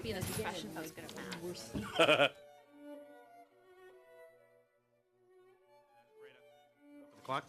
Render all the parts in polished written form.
be in this discussion if I was good at math. Clock.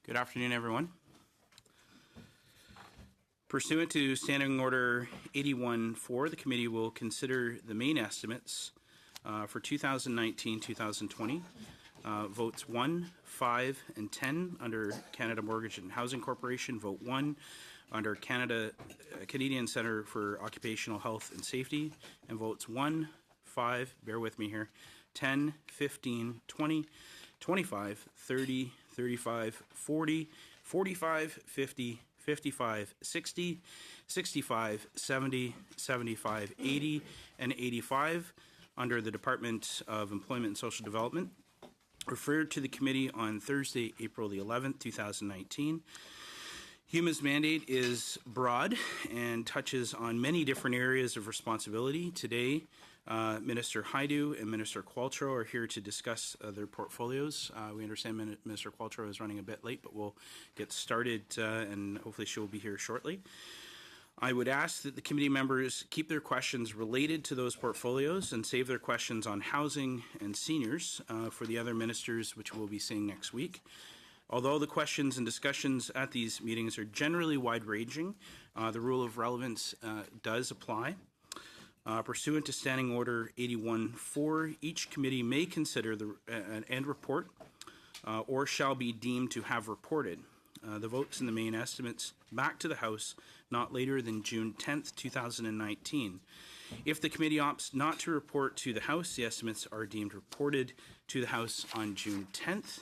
Good afternoon, everyone. Pursuant to Standing Order 81-4, the committee will consider the main estimates for 2019-2020. Votes 1, 5, and 10 under Canada Mortgage and Housing Corporation. Vote 1 under Canadian Centre for Occupational Health and Safety. And votes 1, 5, bear with me here, 10, 15, 20, 25, 30, 35, 40, 45, 50, 55, 60, 65, 70, 75, 80, and 85 under the Department of Employment and Social Development. Referred to the committee on Thursday, April the 11th, 2019. HUMA's mandate is broad and touches on many different areas of responsibility. Today, Minister Haidu and Minister Qualtrough are here to discuss their portfolios. We understand Minister Qualtrough is running a bit late, but we'll get started and hopefully she will be here shortly. I would ask that the committee members keep their questions related to those portfolios and save their questions on housing and seniors for the other ministers, which we'll be seeing next week. Although the questions and discussions at these meetings are generally wide-ranging, the rule of relevance does apply. Pursuant to Standing Order 81-4, each committee may consider and report or shall be deemed to have reported the votes in the main estimates back to the House not later than June 10th, 2019. If the committee opts not to report to the House, the estimates are deemed reported to the House on June 10th.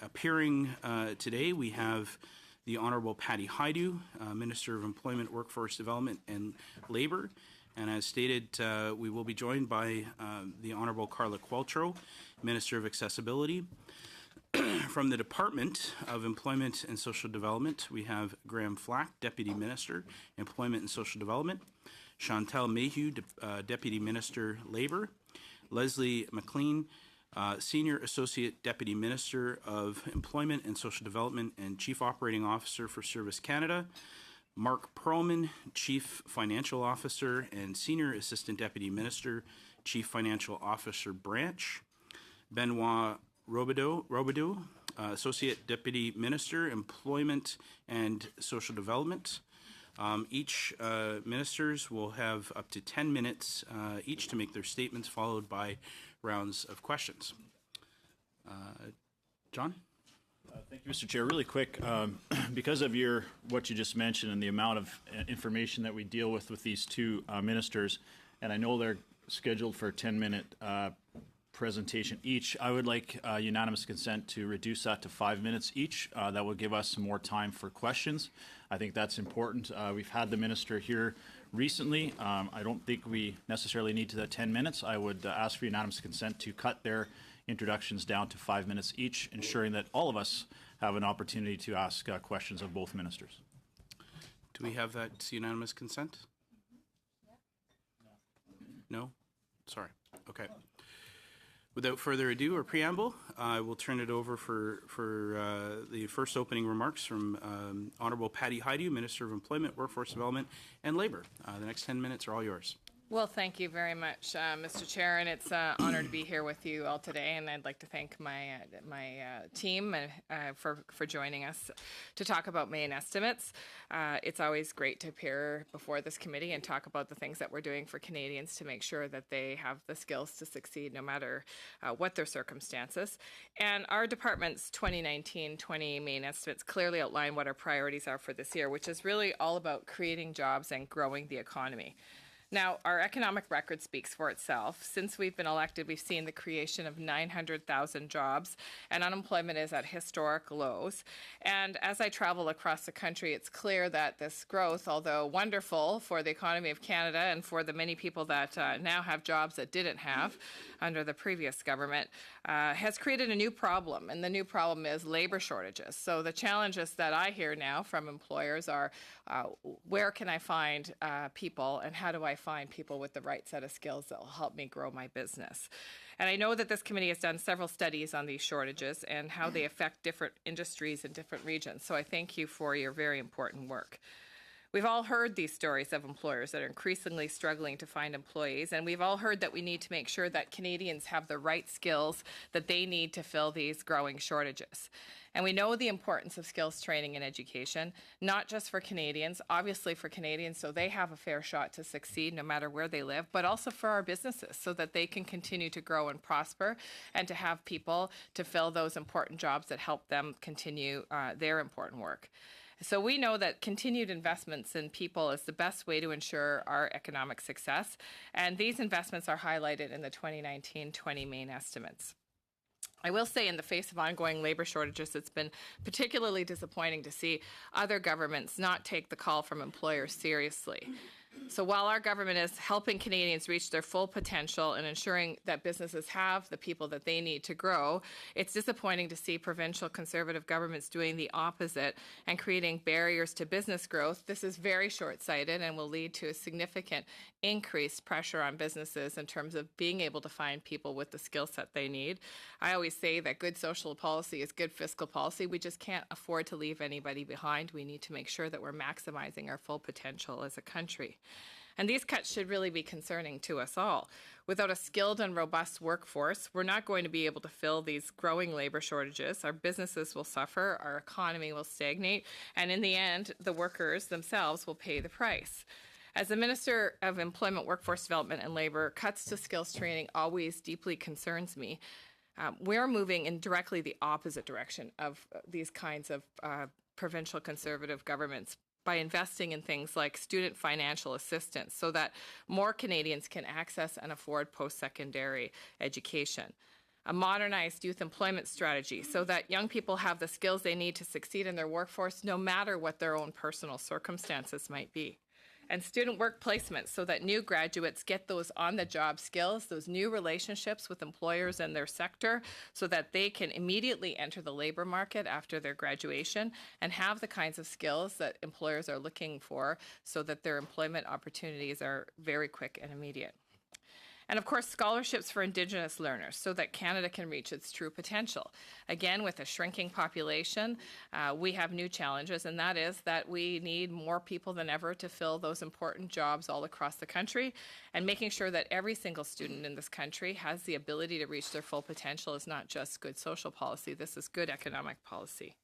Appearing today, we have the Honourable Patty Haidu, Minister of Employment, Workforce Development and Labour. And as stated, we will be joined by the Honourable Carla Qualtrough, Minister of Accessibility. From the Department of Employment and Social Development, we have Graham Flack, Deputy Minister, Employment and Social Development. Chantal Mayhew, Deputy Minister, Labour. Leslie McLean, Senior Associate Deputy Minister of Employment and Social Development and Chief Operating Officer for Service Canada. Mark Perlman, Chief Financial Officer and Senior Assistant Deputy Minister, Chief Financial Officer Branch. Benoit Robideau, Associate Deputy Minister, Employment and Social Development. Each ministers will have up to 10 minutes each to make their statements, followed by rounds of questions. John? Thank you, Mr. Chair. Really quick, because of what you just mentioned and the amount of information that we deal with these two ministers, and I know they're scheduled for a 10-minute presentation each, I would like unanimous consent to reduce that to 5 minutes each. That will give us some more time for questions. I think that's important. We've had the minister here recently. I don't think we necessarily need to the 10 minutes. I would ask for unanimous consent to cut their introductions down to 5 minutes each, ensuring that all of us have an opportunity to ask questions of both ministers. Do we have that unanimous consent? No? Sorry. Okay. Without further ado or preamble, I will turn it over for the first opening remarks from Honourable Patty Haidu, Minister of Employment, Workforce Development and Labour. The next 10 minutes are all yours. Well, thank you very much, Mr. Chair, and it's an honor to be here with you all today. And I'd like to thank my team for joining us to talk about Maine estimates. It's always great to appear before this committee and talk about the things that we're doing for Canadians to make sure that they have the skills to succeed no matter what their circumstances. And our department's 2019-20 Maine estimates clearly outline what our priorities are for this year, which is really all about creating jobs and growing the economy. Now, our economic record speaks for itself. Since we've been elected, we've seen the creation of 900,000 jobs, and unemployment is at historic lows. And as I travel across the country, it's clear that this growth, although wonderful for the economy of Canada and for the many people that now have jobs that didn't have under the previous government, has created a new problem, and the new problem is labor shortages. So the challenges that I hear now from employers are, where can I find people, and how do I find people with the right set of skills that will help me grow my business? And I know that this committee has done several studies on these shortages and how they affect different industries in different regions. So I thank you for your very important work. We've all heard these stories of employers that are increasingly struggling to find employees, and we've all heard that we need to make sure that Canadians have the right skills that they need to fill these growing shortages. And we know the importance of skills training and education, not just for Canadians, obviously for Canadians so they have a fair shot to succeed no matter where they live, but also for our businesses so that they can continue to grow and prosper and to have people to fill those important jobs that help them continue their important work. So we know that continued investments in people is the best way to ensure our economic success, and these investments are highlighted in the 2019-20 Maine estimates. I will say in the face of ongoing labor shortages, it's been particularly disappointing to see other governments not take the call from employers seriously. So while our government is helping Canadians reach their full potential and ensuring that businesses have the people that they need to grow, it's disappointing to see provincial Conservative governments doing the opposite and creating barriers to business growth. This is very short-sighted and will lead to a significant increased pressure on businesses in terms of being able to find people with the skill set they need. I always say that good social policy is good fiscal policy. We just can't afford to leave anybody behind. We need to make sure that we're maximizing our full potential as a country. And these cuts should really be concerning to us all. Without a skilled and robust workforce, we're not going to be able to fill these growing labor shortages. Our businesses will suffer, our economy will stagnate, and in the end, the workers themselves will pay the price. As the Minister of Employment, Workforce Development and Labour, cuts to skills training always deeply concerns me. We're moving in directly the opposite direction of these kinds of provincial Conservative governments by investing in things like student financial assistance so that more Canadians can access and afford post-secondary education. A modernized youth employment strategy so that young people have the skills they need to succeed in their workforce no matter what their own personal circumstances might be. And student work placements so that new graduates get those on-the-job skills, those new relationships with employers and their sector so that they can immediately enter the labor market after their graduation and have the kinds of skills that employers are looking for so that their employment opportunities are very quick and immediate. And of course, scholarships for Indigenous learners so that Canada can reach its true potential. Again, with a shrinking population, we have new challenges, and that is that we need more people than ever to fill those important jobs all across the country. And making sure that every single student in this country has the ability to reach their full potential is not just good social policy, this is good economic policy.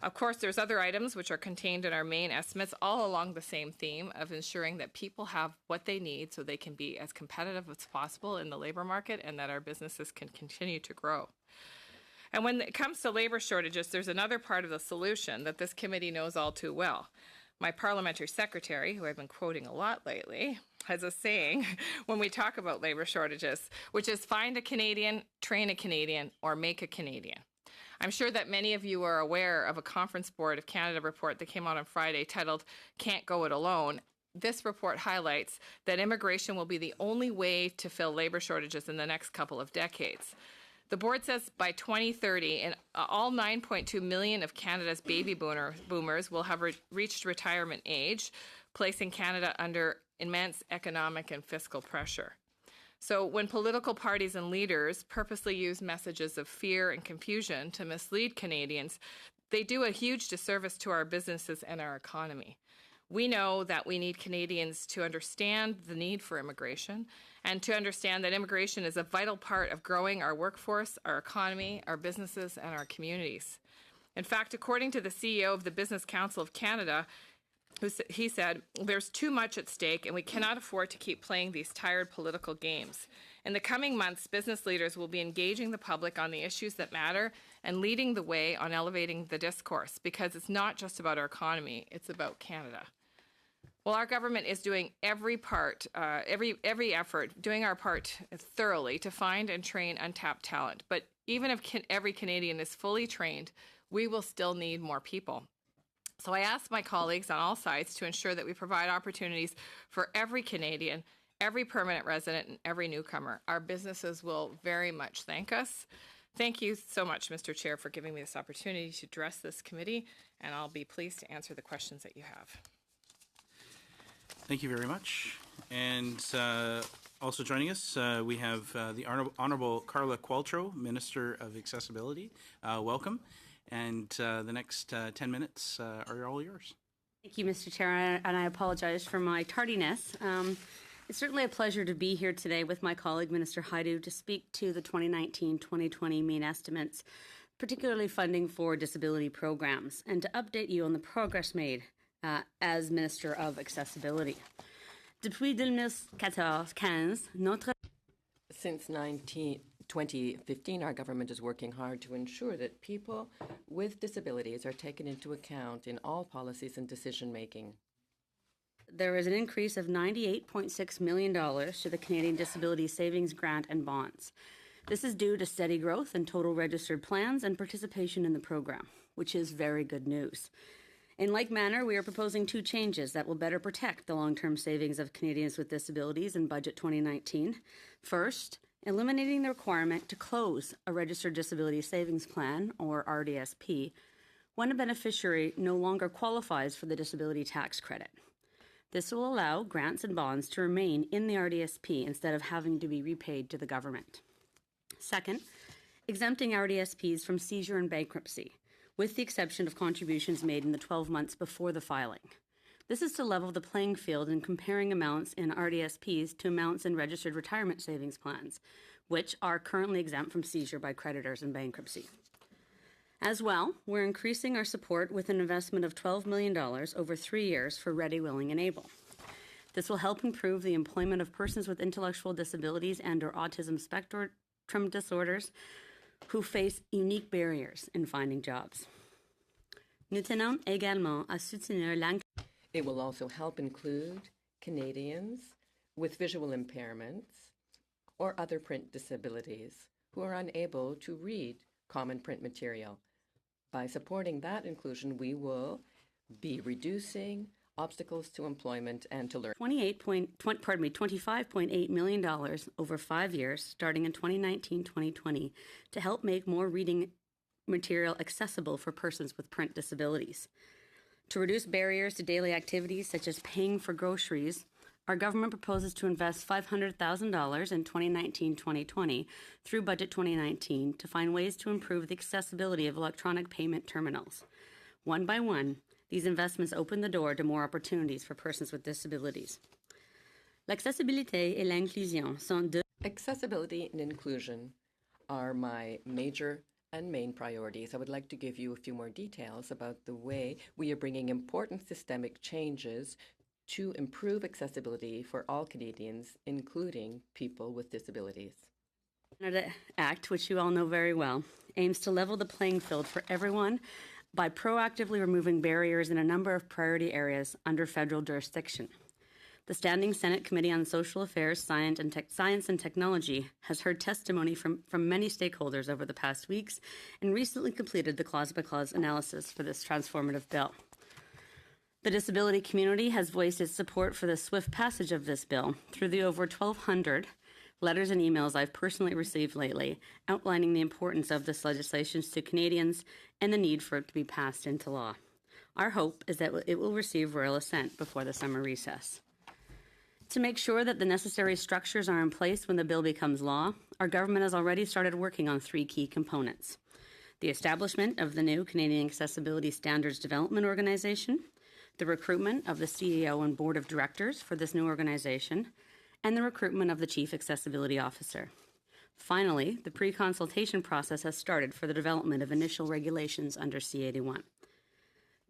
Of course, there's other items which are contained in our Maine estimates, all along the same theme of ensuring that people have what they need so they can be as competitive as possible in the labor market and that our businesses can continue to grow. And when it comes to labor shortages, there's another part of the solution that this committee knows all too well. My parliamentary secretary, who I've been quoting a lot lately, has a saying when we talk about labor shortages, which is find a Canadian, train a Canadian, or make a Canadian. I'm sure that many of you are aware of a Conference Board of Canada report that came out on Friday titled Can't Go It Alone. This report highlights that immigration will be the only way to fill labor shortages in the next couple of decades. The board says by 2030, all 9.2 million of Canada's baby boomers will have reached retirement age, placing Canada under immense economic and fiscal pressure. So when political parties and leaders purposely use messages of fear and confusion to mislead Canadians, they do a huge disservice to our businesses and our economy. We know that we need Canadians to understand the need for immigration and to understand that immigration is a vital part of growing our workforce, our economy, our businesses, and our communities. In fact, according to the CEO of the Business Council of Canada, he said, "There's too much at stake and we cannot afford to keep playing these tired political games. In the coming months, business leaders will be engaging the public on the issues that matter and leading the way on elevating the discourse, because it's not just about our economy, it's about Canada." Well, our government is doing every effort, doing our part thoroughly to find and train untapped talent. But even if every Canadian is fully trained, we will still need more people. So I ask my colleagues on all sides to ensure that we provide opportunities for every Canadian, every permanent resident, and every newcomer. Our businesses will very much thank us. Thank you so much, Mr. Chair, for giving me this opportunity to address this committee, and I'll be pleased to answer the questions that you have. Thank you very much. And also joining us, we have the Honourable Carla Qualtrough, Minister of Accessibility. Welcome. And the next 10 minutes are all yours. Thank you, Mr. Chair, and I apologize for my tardiness. It's certainly a pleasure to be here today with my colleague, Minister Hajdu, to speak to the 2019-2020 main estimates, particularly funding for disability programs, and to update you on the progress made as Minister of Accessibility. Depuis 2014-15, notre... Since 2015, our government is working hard to ensure that people with disabilities are taken into account in all policies and decision-making. There is an increase of $98.6 million to the Canadian Disability Savings Grant and bonds. This is due to steady growth in total registered plans and participation in the program, which is very good news. In like manner, we are proposing two changes that will better protect the long-term savings of Canadians with disabilities in Budget 2019. First, eliminating the requirement to close a registered disability savings plan, or RDSP, when a beneficiary no longer qualifies for the disability tax credit. This will allow grants and bonds to remain in the RDSP instead of having to be repaid to the government. Second, exempting RDSPs from seizure and bankruptcy, with the exception of contributions made in the 12 months before the filing. This is to level the playing field in comparing amounts in RDSPs to amounts in registered retirement savings plans, which are currently exempt from seizure by creditors in bankruptcy. As well, we're increasing our support with an investment of $12 million over 3 years for Ready, Willing, and Able. This will help improve the employment of persons with intellectual disabilities and/or autism spectrum disorders who face unique barriers in finding jobs. Nous tenons également à soutenir l'inclusion. It will also help include Canadians with visual impairments or other print disabilities who are unable to read common print material. By supporting that inclusion, we will be reducing obstacles to employment and to learning. $25.8 million over 5 years, starting in 2019-2020, to help make more reading material accessible for persons with print disabilities. To reduce barriers to daily activities such as paying for groceries, our government proposes to invest $500,000 in 2019-2020 through Budget 2019 to find ways to improve the accessibility of electronic payment terminals. One by one, these investments open the door to more opportunities for persons with disabilities. L'accessibilité et l'inclusion sont deux. Accessibility and inclusion are my major and main priorities. I would like to give you a few more details about the way we are bringing important systemic changes to improve accessibility for all Canadians, including people with disabilities. The Act, which you all know very well, aims to level the playing field for everyone by proactively removing barriers in a number of priority areas under federal jurisdiction. The Standing Senate Committee on Social Affairs, Science and Technology has heard testimony from many stakeholders over the past weeks and recently completed the clause-by-clause analysis for this transformative bill. The disability community has voiced its support for the swift passage of this bill through the over 1,200 letters and emails I've personally received lately, outlining the importance of this legislation to Canadians and the need for it to be passed into law. Our hope is that it will receive royal assent before the summer recess. To make sure that the necessary structures are in place when the bill becomes law, our government has already started working on 3 key components: the establishment of the new Canadian Accessibility Standards Development Organization, the recruitment of the CEO and board of directors for this new organization, and the recruitment of the Chief Accessibility Officer. Finally, the pre-consultation process has started for the development of initial regulations under C81.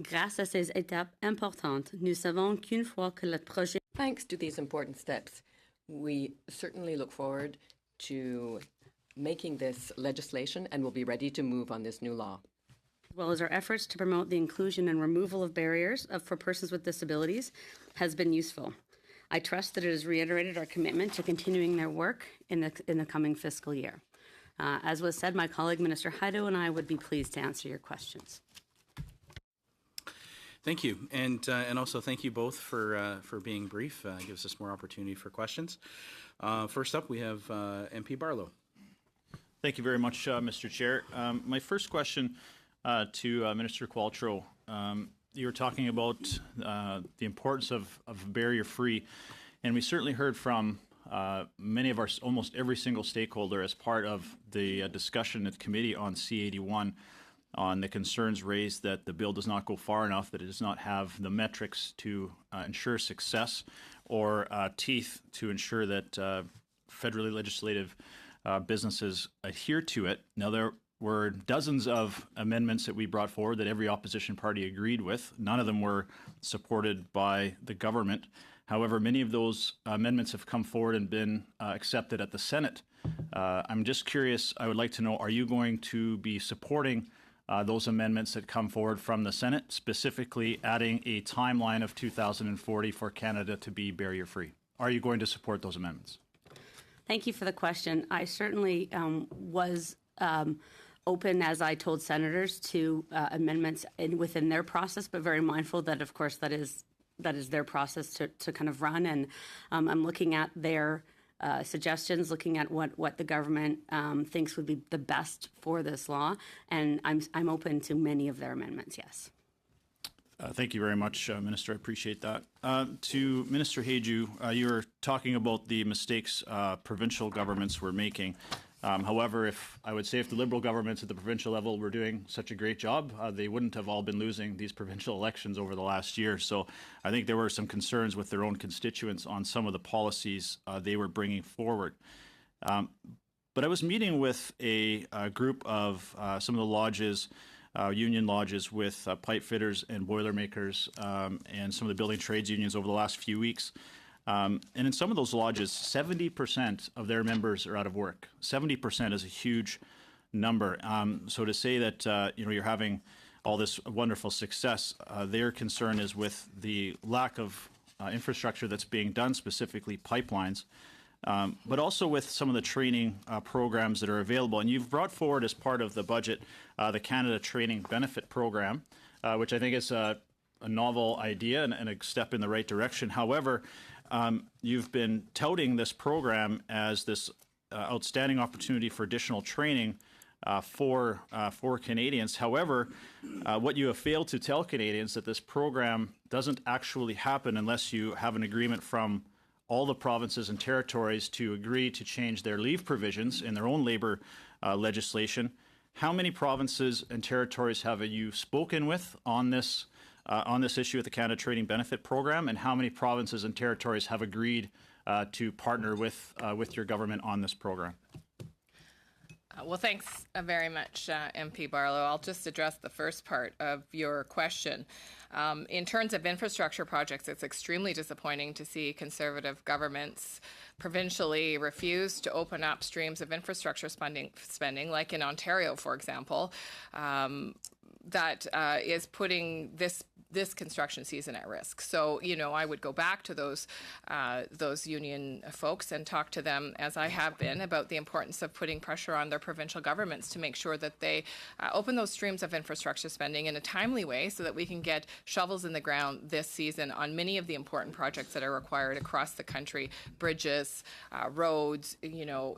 Grâce à ces étapes importantes, nous savons qu'une fois que le projet... Thanks to these important steps, we certainly look forward to making this legislation and will be ready to move on this new law. As well as our efforts to promote the inclusion and removal of barriers for persons with disabilities, has been useful. I trust that it has reiterated our commitment to continuing their work in the coming fiscal year. As was said, my colleague, Minister Haido, and I would be pleased to answer your questions. Thank you, and also thank you both for being brief. Gives us more opportunity for questions. First up, we have MP Barlow. Thank you very much, Mr. Chair. My first question to Minister Qualtrough. You were talking about the importance of barrier-free, and we certainly heard from many of almost every single stakeholder as part of the discussion at the committee on C81 on the concerns raised that the bill does not go far enough, that it does not have the metrics to ensure success or teeth to ensure that federally legislative businesses adhere to it. Now, there were dozens of amendments that we brought forward that every opposition party agreed with. None of them were supported by the government. However, many of those amendments have come forward and been accepted at the Senate. I'm just curious, I would like to know, are you going to be supporting those amendments that come forward from the Senate, specifically adding a timeline of 2040 for Canada to be barrier-free? Are you going to support those amendments? Thank you for the question. I certainly was open, as I told senators, to amendments within their process, but very mindful that, of course, that is their process to kind of run. And I'm looking at their suggestions, looking at what the government thinks would be the best for this law, and I'm open to many of their amendments. Yes. Thank you very much, Minister. I appreciate that. To Minister Hajdu, you were talking about the mistakes provincial governments were making. However, if the Liberal governments at the provincial level were doing such a great job, they wouldn't have all been losing these provincial elections over the last year. So I think there were some concerns with their own constituents on some of the policies they were bringing forward. But I was meeting with a group of some of the lodges, union lodges with pipe fitters and boilermakers and some of the building trades unions over the last few weeks. And in some of those lodges, 70% of their members are out of work. 70% is a huge number. So to say that you're having all this wonderful success, their concern is with the lack of infrastructure that's being done, specifically pipelines, but also with some of the training programs that are available. And you've brought forward as part of the budget the Canada Training Benefit Program, which I think is a novel idea and a step in the right direction. However, you've been touting this program as this outstanding opportunity for additional training for Canadians. However, what you have failed to tell Canadians that this program doesn't actually happen unless you have an agreement from all the provinces and territories to agree to change their leave provisions in their own labor legislation. How many provinces and territories have you spoken with on this issue with the Canada Training Benefit Program, and how many provinces and territories have agreed to partner with your government on this program? Well, thanks very much, MP Barlow. I'll just address the first part of your question. In terms of infrastructure projects, it's extremely disappointing to see Conservative governments provincially refuse to open up streams of infrastructure spending, like in Ontario, for example, that is putting this construction season at risk. So, I would go back to those union folks and talk to them, as I have been, about the importance of putting pressure on their provincial governments to make sure that they open those streams of infrastructure spending in a timely way so that we can get shovels in the ground this season on many of the important projects that are required across the country, bridges, roads,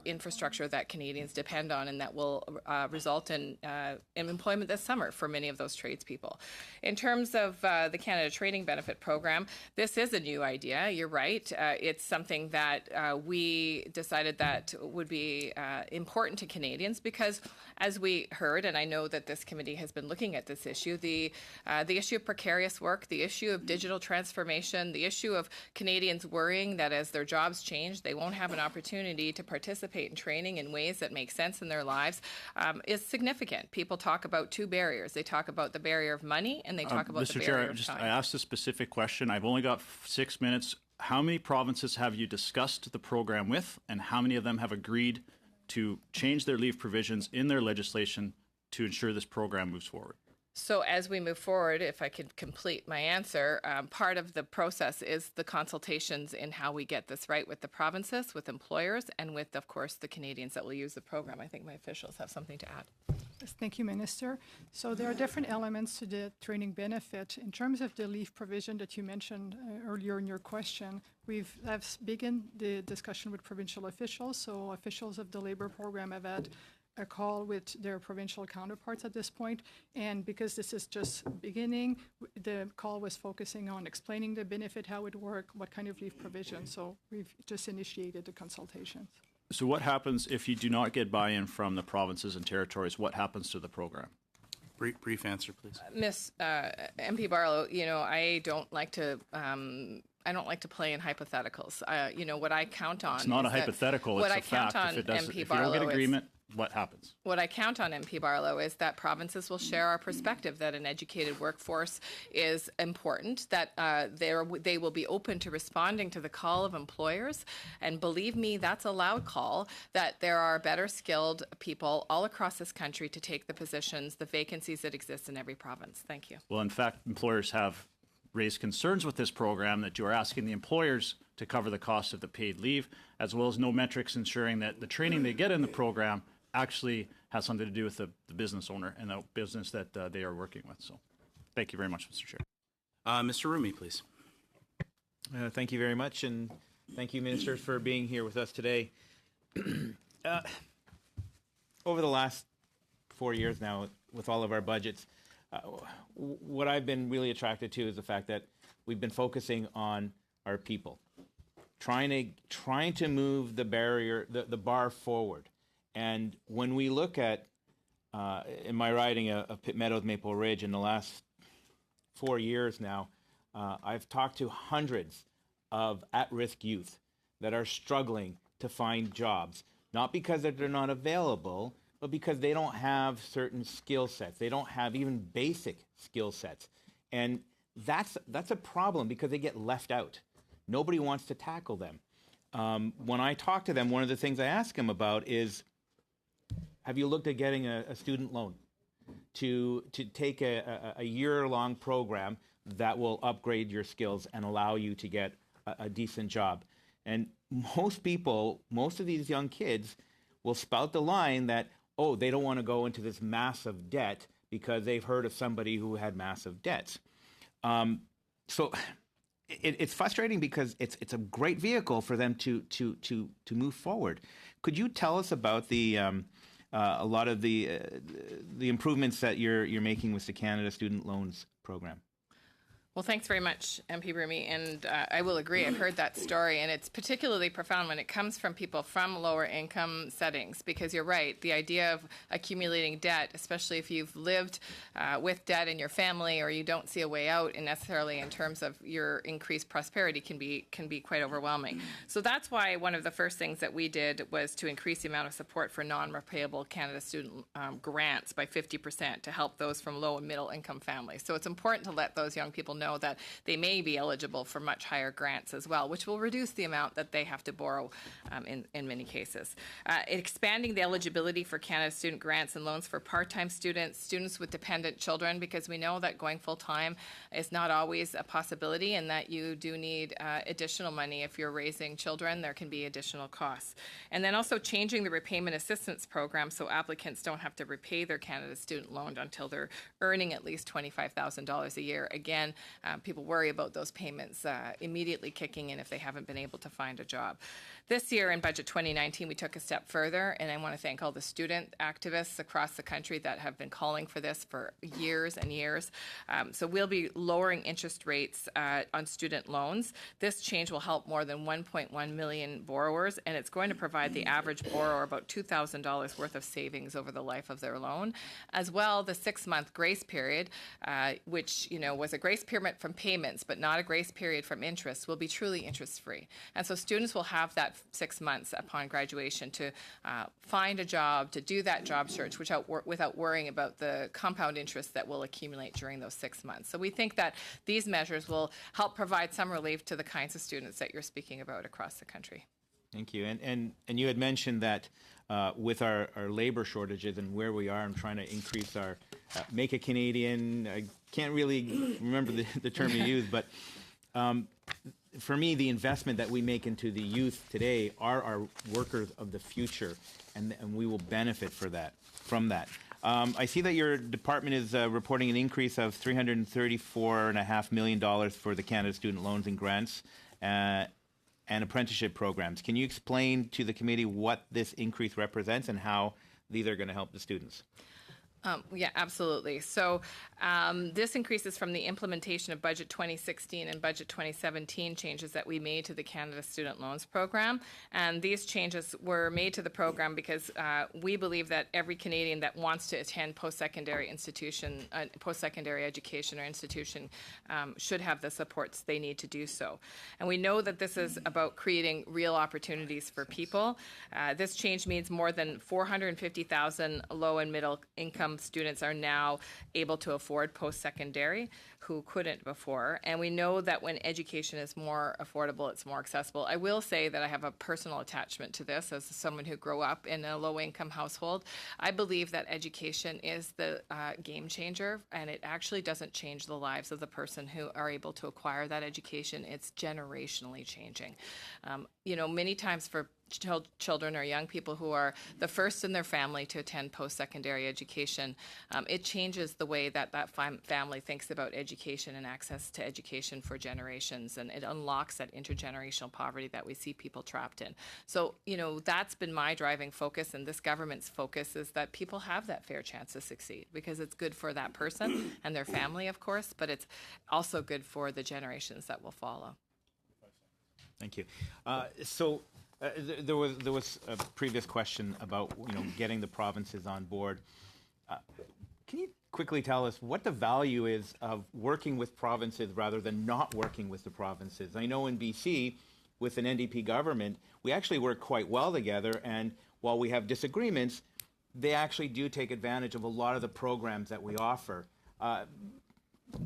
infrastructure that Canadians depend on, and that will result in employment this summer for many of those tradespeople. In terms of the Canada Training Benefit Program, this is a new idea. You're right. It's something that we decided that would be important to Canadians because, as we heard, and I know that this committee has been looking at this issue, the issue of precarious work, the issue of digital transformation, the issue of Canadians worrying that as their jobs change, they won't have an opportunity to participate in training in ways that make sense in their lives is significant. People talk about two barriers. They talk about the barrier of money and they talk about the Mr. barrier Chair, of time. I asked a specific question. I've only got 6 minutes. How many provinces have you discussed the program with, and how many of them have agreed to change their leave provisions in their legislation to ensure this program moves forward? So as we move forward, if I could complete my answer, part of the process is the consultations in how we get this right with the provinces, with employers, and with, of course, the Canadians that will use the program. I think my officials have something to add. Yes, thank you, Minister. So there are different elements to the training benefit. In terms of the leave provision that you mentioned earlier in your question, have begun the discussion with provincial officials. So officials of the labor program have had a call with their provincial counterparts at this point. And because this is just beginning, the call was focusing on explaining the benefit, how it worked, what kind of leave provision. So we've just initiated the consultations. So what happens if you do not get buy-in from the provinces and territories? What happens to the program? Brief answer, please. Miss MP Barlow, I don't like to play in hypotheticals. What I count on. It's not a hypothetical. It's a fact. If you don't get agreement, what happens? What I count on, MP Barlow, is that provinces will share our perspective that an educated workforce is important, that they will be open to responding to the call of employers. And believe me, that's a loud call, that there are better skilled people all across this country to take the positions, the vacancies that exist in every province. Thank you. Well, in fact, employers have raised concerns with this program that you are asking the employers to cover the cost of the paid leave, as well as no metrics ensuring that the training they get in the program actually has something to do with the business owner and the business that they are working with. So thank you very much, Mr. Chair. Mr. Rumi, please. Thank you very much, and thank you, ministers, for being here with us today. Over the last 4 years now, with all of our budgets, what I've been really attracted to is the fact that we've been focusing on our people, trying to move the barrier, the bar forward. And when we look at, in my riding of Pitt Meadows, Maple Ridge, in the last 4 years now, I've talked to hundreds of at-risk youth that are struggling to find jobs, not because they're not available, but because they don't have certain skill sets. They don't have even basic skill sets. And that's a problem because they get left out. Nobody wants to tackle them. When I talk to them, one of the things I ask them about is, have you looked at getting a student loan to take a year-long program that will upgrade your skills and allow you to get a decent job? And most people, most of these young kids will spout the line that, oh, they don't want to go into this massive debt because they've heard of somebody who had massive debts. So it's frustrating because it's a great vehicle for them to move forward. Could you tell us about a lot of the improvements that you're making with the Canada Student Loans Program? Well, thanks very much, MP Rumi, and I will agree. I've heard that story, and it's particularly profound when it comes from people from lower income settings, because you're right, the idea of accumulating debt, especially if you've lived with debt in your family or you don't see a way out necessarily in terms of your increased prosperity, can be quite overwhelming. So that's why one of the first things that we did was to increase the amount of support for non-repayable Canada student grants by 50% to help those from low and middle income families. So it's important to let those young people know that they may be eligible for much higher grants as well, which will reduce the amount that they have to borrow in many cases. Expanding the eligibility for Canada student grants and loans for part-time students, students with dependent children, because we know that going full-time is not always a possibility and that you do need additional money if you're raising children. There can be additional costs. And then also changing the repayment assistance program so applicants don't have to repay their Canada student loan until they're earning at least $25,000 a year. Again, people worry about those payments immediately kicking in if they haven't been able to find a job. This year in Budget 2019, we took a step further, and I want to thank all the student activists across the country that have been calling for this for years and years. So we'll be lowering interest rates on student loans. This change will help more than 1.1 million borrowers, and it's going to provide the average borrower about $2,000 worth of savings over the life of their loan. As well, the 6-month grace period, which was a grace period from payments but not a grace period from interest, will be truly interest-free. And so students will have that 6 months upon graduation to find a job, to do that job search without worrying about the compound interest that will accumulate during those 6 months. So we think that these measures will help provide some relief to the kinds of students that you're speaking about across the country. Thank you. And you had mentioned that with our labor shortages and where we are and trying to increase our Make a Canadian, I can't really remember the term you used, but for me, the investment that we make into the youth today are our workers of the future, and we will benefit from that. I see that your department is reporting an increase of $334.5 million for the Canada Student Loans and Grants and apprenticeship programs. Can you explain to the committee what this increase represents and how these are going to help the students? Yeah, absolutely. So this increases from the implementation of Budget 2016 and Budget 2017 changes that we made to the Canada Student Loans Program. And these changes were made to the program because we believe that every Canadian that wants to attend post-secondary education or institution should have the supports they need to do so. And we know that this is about creating real opportunities for people. This change means more than 450,000 low and middle income students are now able to afford post-secondary who couldn't before. And we know that when education is more affordable, it's more accessible. I will say that I have a personal attachment to this as someone who grew up in a low-income household. I believe that education is the game changer, and it actually doesn't change the lives of the person who are able to acquire that education. It's generationally changing. Many times for children or young people who are the first in their family to attend post-secondary education, it changes the way that family thinks about education and access to education for generations, and it unlocks that intergenerational poverty that we see people trapped in. So, that's been my driving focus, and this government's focus is that people have that fair chance to succeed because it's good for that person and their family, of course, but it's also good for the generations that will follow. Thank you. There was a previous question about getting the provinces on board. Can you quickly tell us what the value is of working with provinces rather than not working with the provinces? I know in BC, with an NDP government, we actually work quite well together, and while we have disagreements, they actually do take advantage of a lot of the programs that we offer.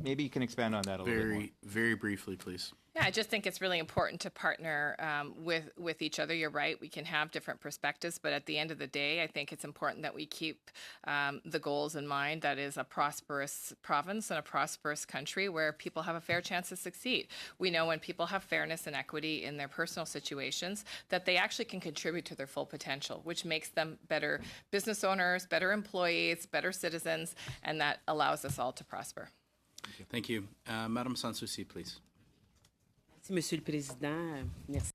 Maybe you can expand on that a little bit more. Very briefly, please. Yeah, I just think it's really important to partner with each other. You're right, we can have different perspectives, but at the end of the day, I think it's important that we keep the goals in mind. That is a prosperous province and a prosperous country where people have a fair chance to succeed. We know when people have fairness and equity in their personal situations, that they actually can contribute to their full potential, which makes them better business owners, better employees, better citizens, and that allows us all to prosper. Thank you. Madame Sanssouci, please. Merci, Monsieur le Président. Merci.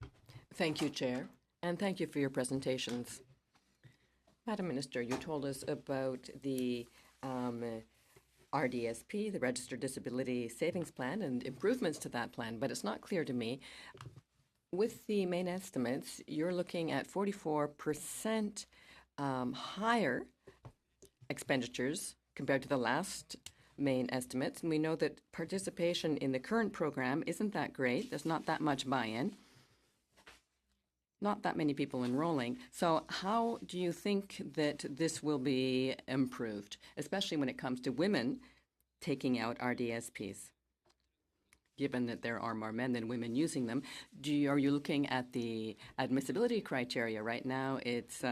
Thank you, Chair, and thank you for your presentations. Madam Minister, you told us about the RDSP, the Registered Disability Savings Plan, and improvements to that plan, but it's not clear to me. With the main estimates, you're looking at 44% higher expenditures compared to the last main estimates, and we know that participation in the current program isn't that great. There's not that much buy-in, not that many people enrolling. So how do you think that this will be improved, especially when it comes to women taking out RDSPs? Given that there are more men than women using them, are you looking at the admissibility criteria? Right now, it's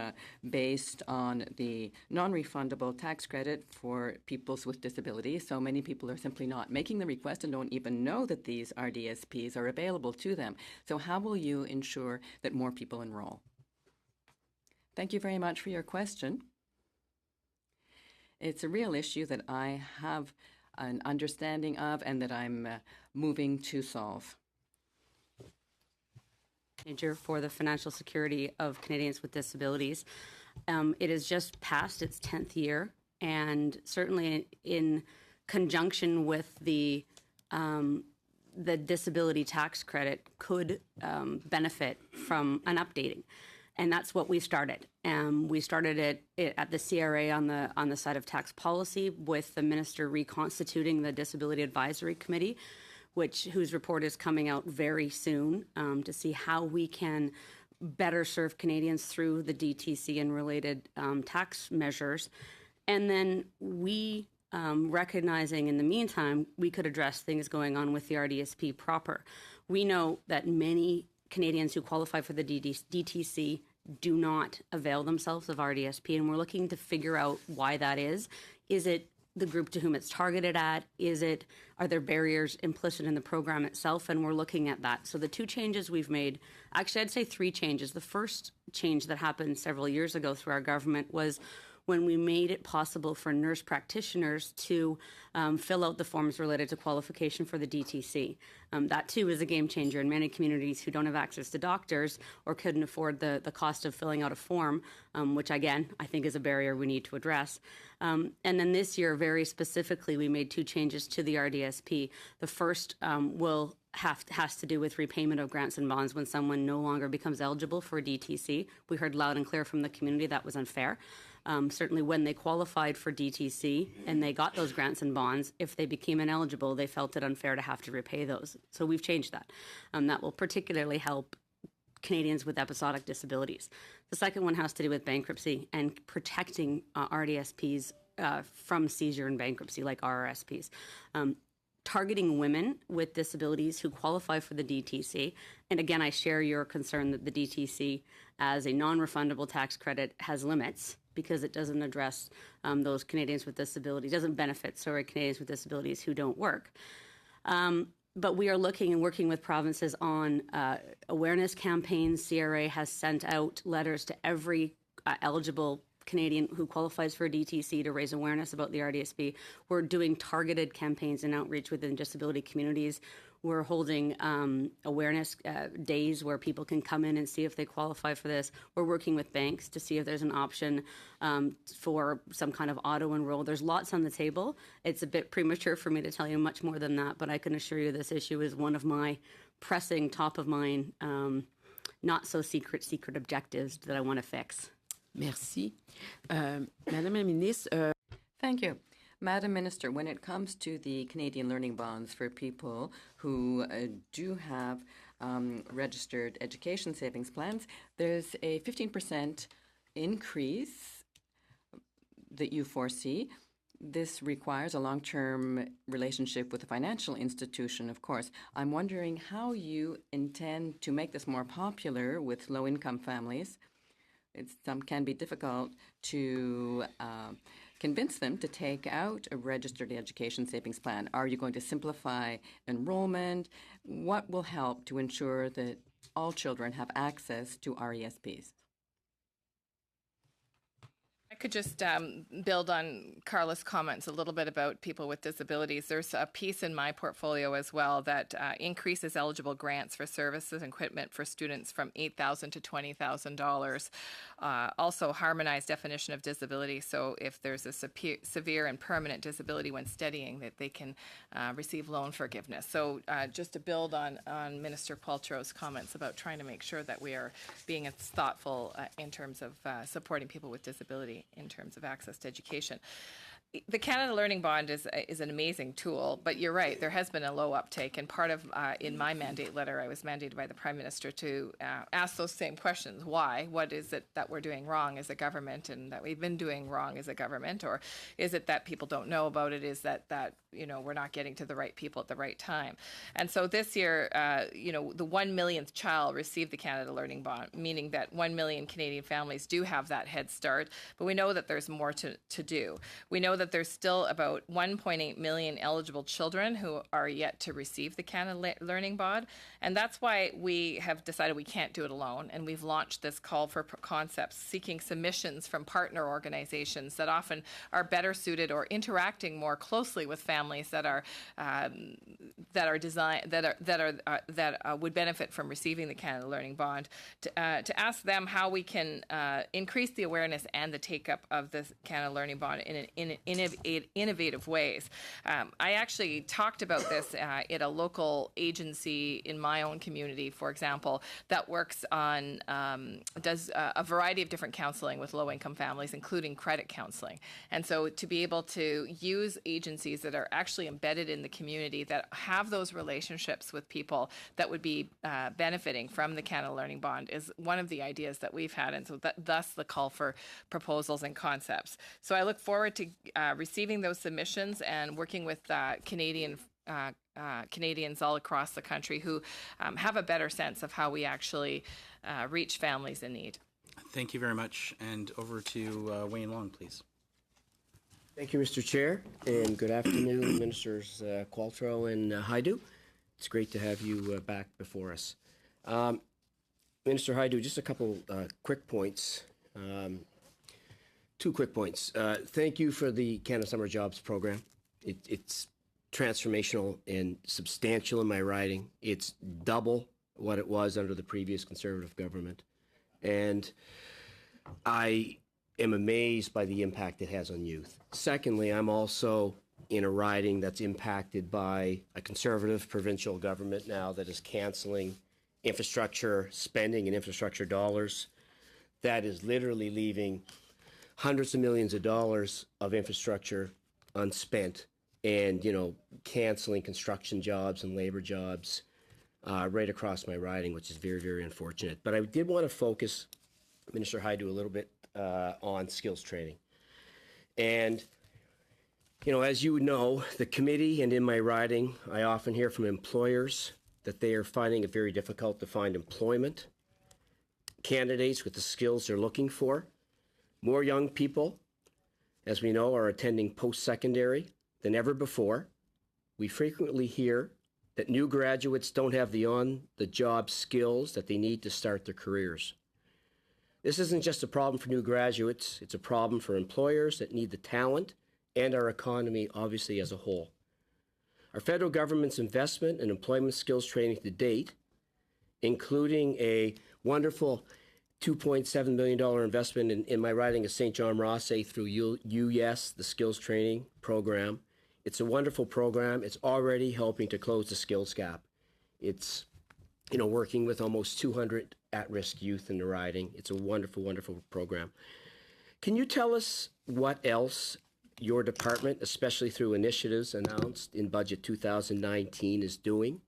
based on the non-refundable tax credit for people with disabilities. So many people are simply not making the request and don't even know that these RDSPs are available to them. So how will you ensure that more people enroll? Thank you very much for your question. It's a real issue that I have an understanding of, and that I'm moving to solve. Major for the financial security of Canadians with disabilities. It has just passed its 10th year, and certainly in conjunction with the disability tax credit could benefit from an updating. And that's what we started. We started it at the CRA on the side of tax policy, with the minister reconstituting the Disability Advisory Committee, whose report is coming out very soon, to see how we can better serve Canadians through the DTC and related tax measures. And then we, recognizing in the meantime, we could address things going on with the RDSP proper. We know that many Canadians who qualify for the DTC do not avail themselves of RDSP, and we're looking to figure out why that is. Is it the group to whom it's targeted at? Are there barriers implicit in the program itself? And we're looking at that. So the two changes we've made, actually I'd say three changes. The first change that happened several years ago through our government was when we made it possible for nurse practitioners to fill out the forms related to qualification for the DTC. That too is a game changer in many communities who don't have access to doctors or couldn't afford the cost of filling out a form, which again, I think is a barrier we need to address. And then this year, very specifically, we made two changes to the RDSP. The first has to do with repayment of grants and bonds when someone no longer becomes eligible for a DTC. We heard loud and clear from the community that was unfair. Certainly when they qualified for DTC and they got those grants and bonds, if they became ineligible, they felt it unfair to have to repay those. So we've changed that. That will particularly help Canadians with episodic disabilities. The second one has to do with bankruptcy and protecting RDSPs from seizure and bankruptcy, like RRSPs. Targeting women with disabilities who qualify for the DTC. And again, I share your concern that the DTC, as a non-refundable tax credit, has limits because it doesn't address those Canadians with disabilities, doesn't benefit, Canadians with disabilities who don't work. But we are looking and working with provinces on awareness campaigns. CRA has sent out letters to every eligible Canadian who qualifies for a DTC to raise awareness about the RDSP. We're doing targeted campaigns and outreach within disability communities. We're holding awareness days where people can come in and see if they qualify for this. We're working with banks to see if there's an option for some kind of auto-enroll. There's lots on the table. It's a bit premature for me to tell you much more than that, but I can assure you this issue is one of my pressing, top-of-mind, not-so-secret objectives that I want to fix. Merci. Madame la Ministre. Thank you. Madam Minister, when it comes to the Canadian Learning Bonds for people who do have registered education savings plans, there's a 15% increase that you foresee. This requires a long-term relationship with a financial institution, of course. I'm wondering how you intend to make this more popular with low-income families. Some can be difficult to convince them to take out a registered education savings plan. Are you going to simplify enrollment? What will help to ensure that all children have access to RESPs? I could just build on Carla's comments a little bit about people with disabilities. There's a piece in my portfolio as well that increases eligible grants for services and equipment for students from $8,000 to $20,000. Also, harmonized definition of disability. So if there's a severe and permanent disability when studying, that they can receive loan forgiveness. So just to build on Minister Qualtroux's comments about trying to make sure that we are being as thoughtful in terms of supporting people with disability in terms of access to education. The Canada Learning Bond is an amazing tool, but you're right, there has been a low uptake. And part of, in my mandate letter, I was mandated by the Prime Minister to ask those same questions. Why? What is it that we're doing wrong as a government and that we've been doing wrong as a government? Or is it that people don't know about it? Is that we're not getting to the right people at the right time? And so this year, the 1 millionth child received the Canada Learning Bond, meaning that 1 million Canadian families do have that head start. But we know that there's more to do. We know that there's still about 1.8 million eligible children who are yet to receive the Canada Learning Bond. And that's why we have decided we can't do it alone. And we've launched this call for concept concepts, seeking submissions from partner organizations that often are better suited or interacting more closely with families that would benefit from receiving the Canada Learning Bond, to ask them how we can increase the awareness and the take-up of the Canada Learning Bond in innovative ways. I actually talked about this at a local agency in my own community, for example, that works on, does a variety of different counseling with low-income families, including credit counseling. And so to be able to use agencies that are actually embedded in the community, that have those relationships with people that would be benefiting from the Canada Learning Bond, is one of the ideas that we've had, and so thus the call for proposals and concepts. So I look forward to receiving those submissions and working with Canadians all across the country who have a better sense of how we actually reach families in need. Thank you very much. And over to Wayne Long, please. Thank you, Mr. Chair, and good afternoon, Ministers Qualtrough and Haidu. It's great to have you back before us. Minister Haidu, just a couple quick points. 2 quick points. Thank you for the Canada Summer Jobs Program. It's transformational and substantial in my riding. It's double what it was under the previous Conservative government. And I am amazed by the impact it has on youth. Secondly, I'm also in a riding that's impacted by a Conservative provincial government now that is canceling infrastructure spending and infrastructure dollars. That is literally leaving hundreds of millions of dollars of infrastructure unspent, and, you know, canceling construction jobs and labor jobs right across my riding, which is very, very unfortunate. But I did want to focus, Minister Haidu, a little bit on skills training. And, you know, as you know, the committee and in my riding, I often hear from employers that they are finding it very difficult to find employment candidates with the skills they're looking for. More young people, as we know, are attending post-secondary than ever before. We frequently hear that new graduates don't have the on-the-job skills that they need to start their careers. This isn't just a problem for new graduates, it's a problem for employers that need the talent and our economy, obviously, as a whole. Our federal government's investment in employment skills training to date, including a wonderful $2.7 million investment in my riding of St. John Rossay through UES, the skills training program. It's a wonderful program. It's already helping to close the skills gap. It's, you know, working with almost 200 at-risk youth in the riding. It's a wonderful, wonderful program. Can you tell us what else your department, especially through initiatives announced in Budget 2019, is doing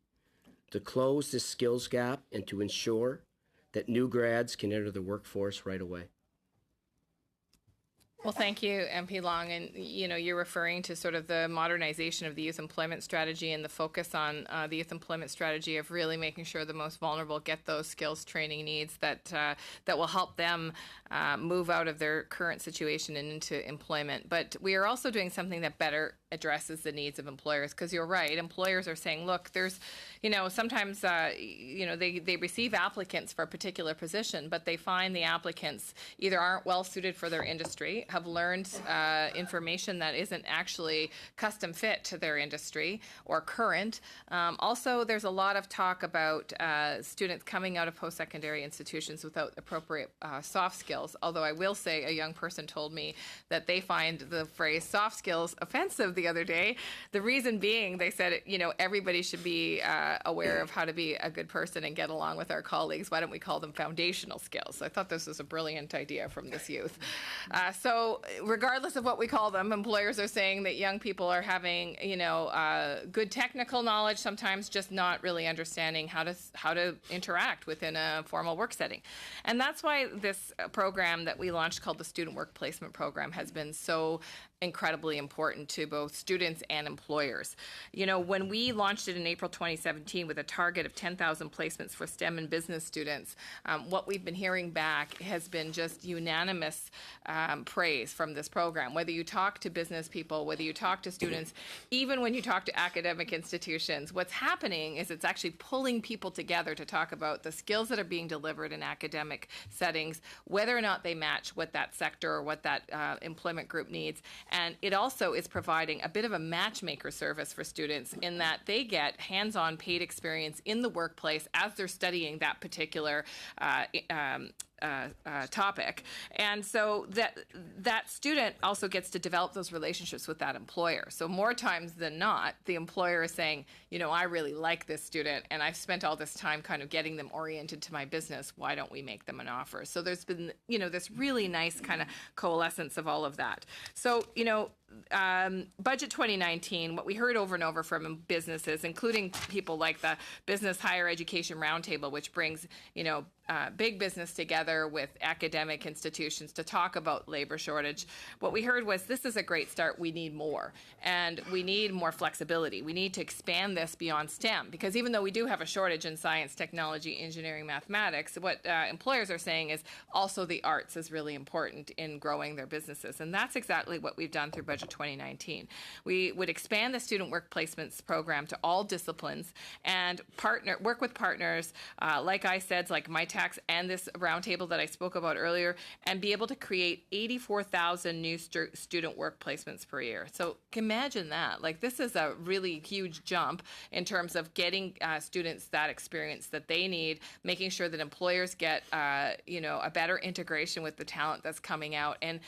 to close this skills gap and to ensure that new grads can enter the workforce right away? Well, thank you, MP Long. And, you know, you're referring to sort of the modernization of the youth employment strategy and the focus on the youth employment strategy of really making sure the most vulnerable get those skills training needs that will help them move out of their current situation and into employment. But we are also doing something that better addresses the needs of employers, because you're right, employers are saying, look, there's, you know, sometimes, you know, they receive applicants for a particular position, but they find the applicants either aren't well suited for their industry, have learned information that isn't actually custom fit to their industry or current. Also, there's a lot of talk about students coming out of post-secondary institutions without appropriate soft skills, although I will say a young person told me that they find the phrase soft skills offensive the other day. The reason being, they said, you know, everybody should be aware of how to be a good person and get along with our colleagues. Why don't we call them foundational skills? So I thought this was a brilliant idea from this youth. So regardless of what we call them, employers are saying that young people are having, you know, good technical knowledge, sometimes just not really understanding how to interact within a formal work setting. And that's why this program that we launched called the Student Work Placement Program has been so incredibly important to both students and employers. You know, when we launched it in April 2017 with a target of 10,000 placements for STEM and business students, what we've been hearing back has been just unanimous praise praise from this program. Whether you talk to business people, whether you talk to students, even when you talk to academic institutions, what's happening is it's actually pulling people together to talk about the skills that are being delivered in academic settings, whether or not they match what that sector or what that employment group needs. And it also is providing a bit of a matchmaker service for students in that they get hands-on paid experience in the workplace as they're studying that particular topic. And so that student also gets to develop those relationships with that employer. So more times than not, the employer is saying, you know, I really like this student and I've spent all this time kind of getting them oriented to my business. Why don't we make them an offer? So there's been, you know, this really nice kind of coalescence of all of that. So, you know, Budget 2019, what we heard over and over from businesses, including people like the Business Higher Education Roundtable, which brings, you know, big business together with academic institutions to talk about labor shortage. What we heard was, this is a great start. We need more. And we need more flexibility. We need to expand this beyond STEM, because even though we do have a shortage in science, technology, engineering, mathematics, what employers are saying is also the arts is really important in growing their businesses. And that's exactly what we've done through Budget 2019. We would expand the student work placements program to all disciplines and work with partners, like I said, like my tax and this roundtable that I spoke about earlier, and be able to create 84,000 new student work placements per year. So imagine that. Like, this is a really huge jump in terms of getting students that experience that they need, making sure that employers get, you know, a better integration with the talent that's coming out. And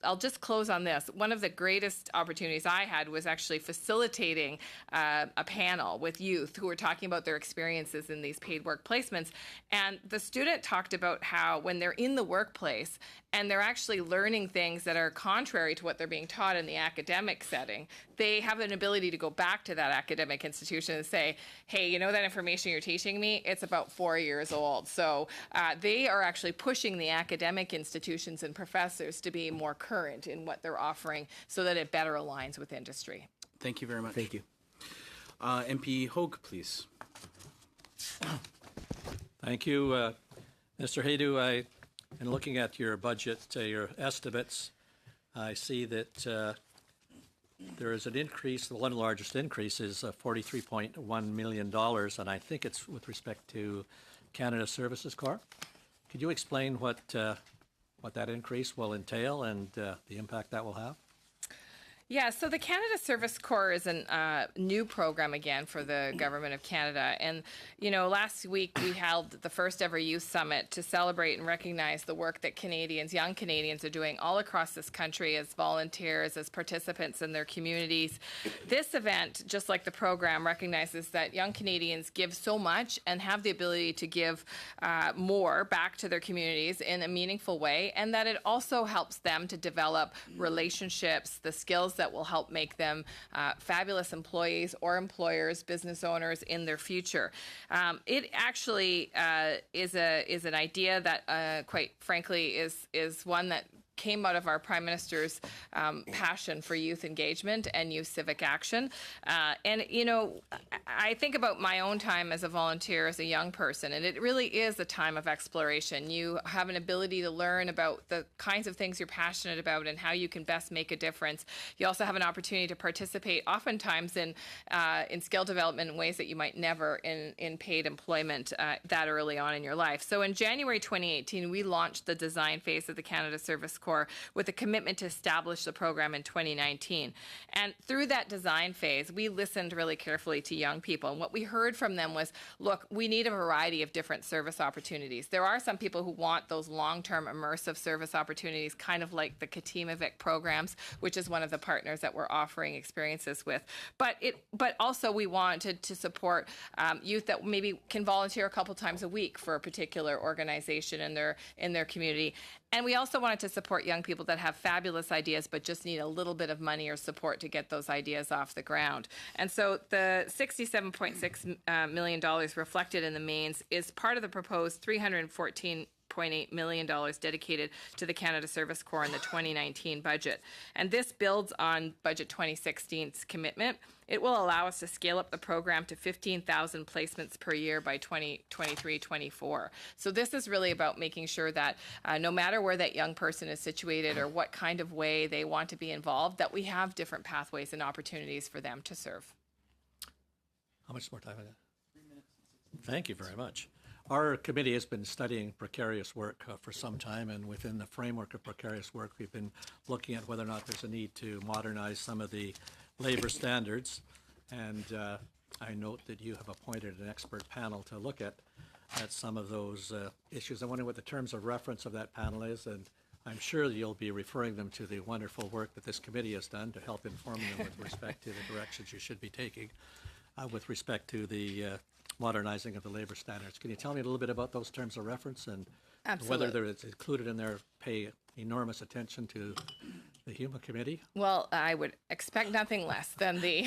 I'll just close on this. One of the greatest opportunities I had was actually facilitating a panel with youth who were talking about their experiences in these paid work placements. And the student talked about how when they're in the workplace and they're actually learning things that are contrary to what they're being taught in the academic setting, they have an ability to go back to that academic institution and say, hey, you know that information you're teaching me? It's about 4 years old. So they are actually pushing the academic institutions and professors to be more current in what they're offering so that it better aligns with industry. Thank you very much. Thank you. MP Hogue, please. Thank you, Mr. Haydu. In looking at your budget, your estimates, I see that there is an increase. The one largest increase is $43.1 million, and I think it's with respect to Canada Services Corps. Could you explain what that increase will entail and the impact that will have? Yeah, so the Canada Service Corps is a new program again for the Government of Canada. And, you know, last week we held the first ever youth summit to celebrate and recognize the work that Canadians, young Canadians, are doing all across this country as volunteers, as participants in their communities. This event, just like the program, recognizes that young Canadians give so much and have the ability to give more back to their communities in a meaningful way, and that it also helps them to develop relationships, the skills that will help make them fabulous employees or employers, business owners in their future. It actually is an idea that, quite frankly, is one that came out of our Prime Minister's passion for youth engagement and youth civic action. And, you know, I think about my own time as a volunteer, as a young person, and it really is a time of exploration. You have an ability to learn about the kinds of things you're passionate about and how you can best make a difference. You also have an opportunity to participate oftentimes in skill development in ways that you might never in paid employment that early on in your life. So in January 2018, we launched the design phase of the Canada Service Corps with a commitment to establish the program in 2019. And through that design phase, we listened really carefully to young people. And what we heard from them was, look, we need a variety of different service opportunities. There are some people who want those long-term immersive service opportunities, kind of like the Katimavik programs, which is one of the partners that we're offering experiences with. But also we wanted to support youth that maybe can volunteer a couple times a week for a particular organization in their community. And we also wanted to support young people that have fabulous ideas but just need a little bit of money or support to get those ideas off the ground. And so the $67.6 million reflected in the mains is part of the proposed $314 $8.8 million dedicated to the Canada Service Corps in the 2019 budget. And this builds on Budget 2016's commitment. It will allow us to scale up the program to 15,000 placements per year by 2023-24. So this is really about making sure that no matter where that young person is situated or what kind of way they want to be involved, that we have different pathways and opportunities for them to serve. How much more time I got? 3 minutes. Thank you very much. Our committee has been studying precarious work for some time, and within the framework of precarious work, we've been looking at whether or not there's a need to modernize some of the labor standards. And I note that you have appointed an expert panel to look at some of those issues. I wonder what the terms of reference of that panel is, and I'm sure you'll be referring them to the wonderful work that this committee has done to help inform them with respect to the directions you should be taking with respect to the modernizing of the labor standards. Can you tell me a little bit about those terms of reference and whether it's included in there, pay enormous attention to the HUMA committee? Well, I would expect nothing less than the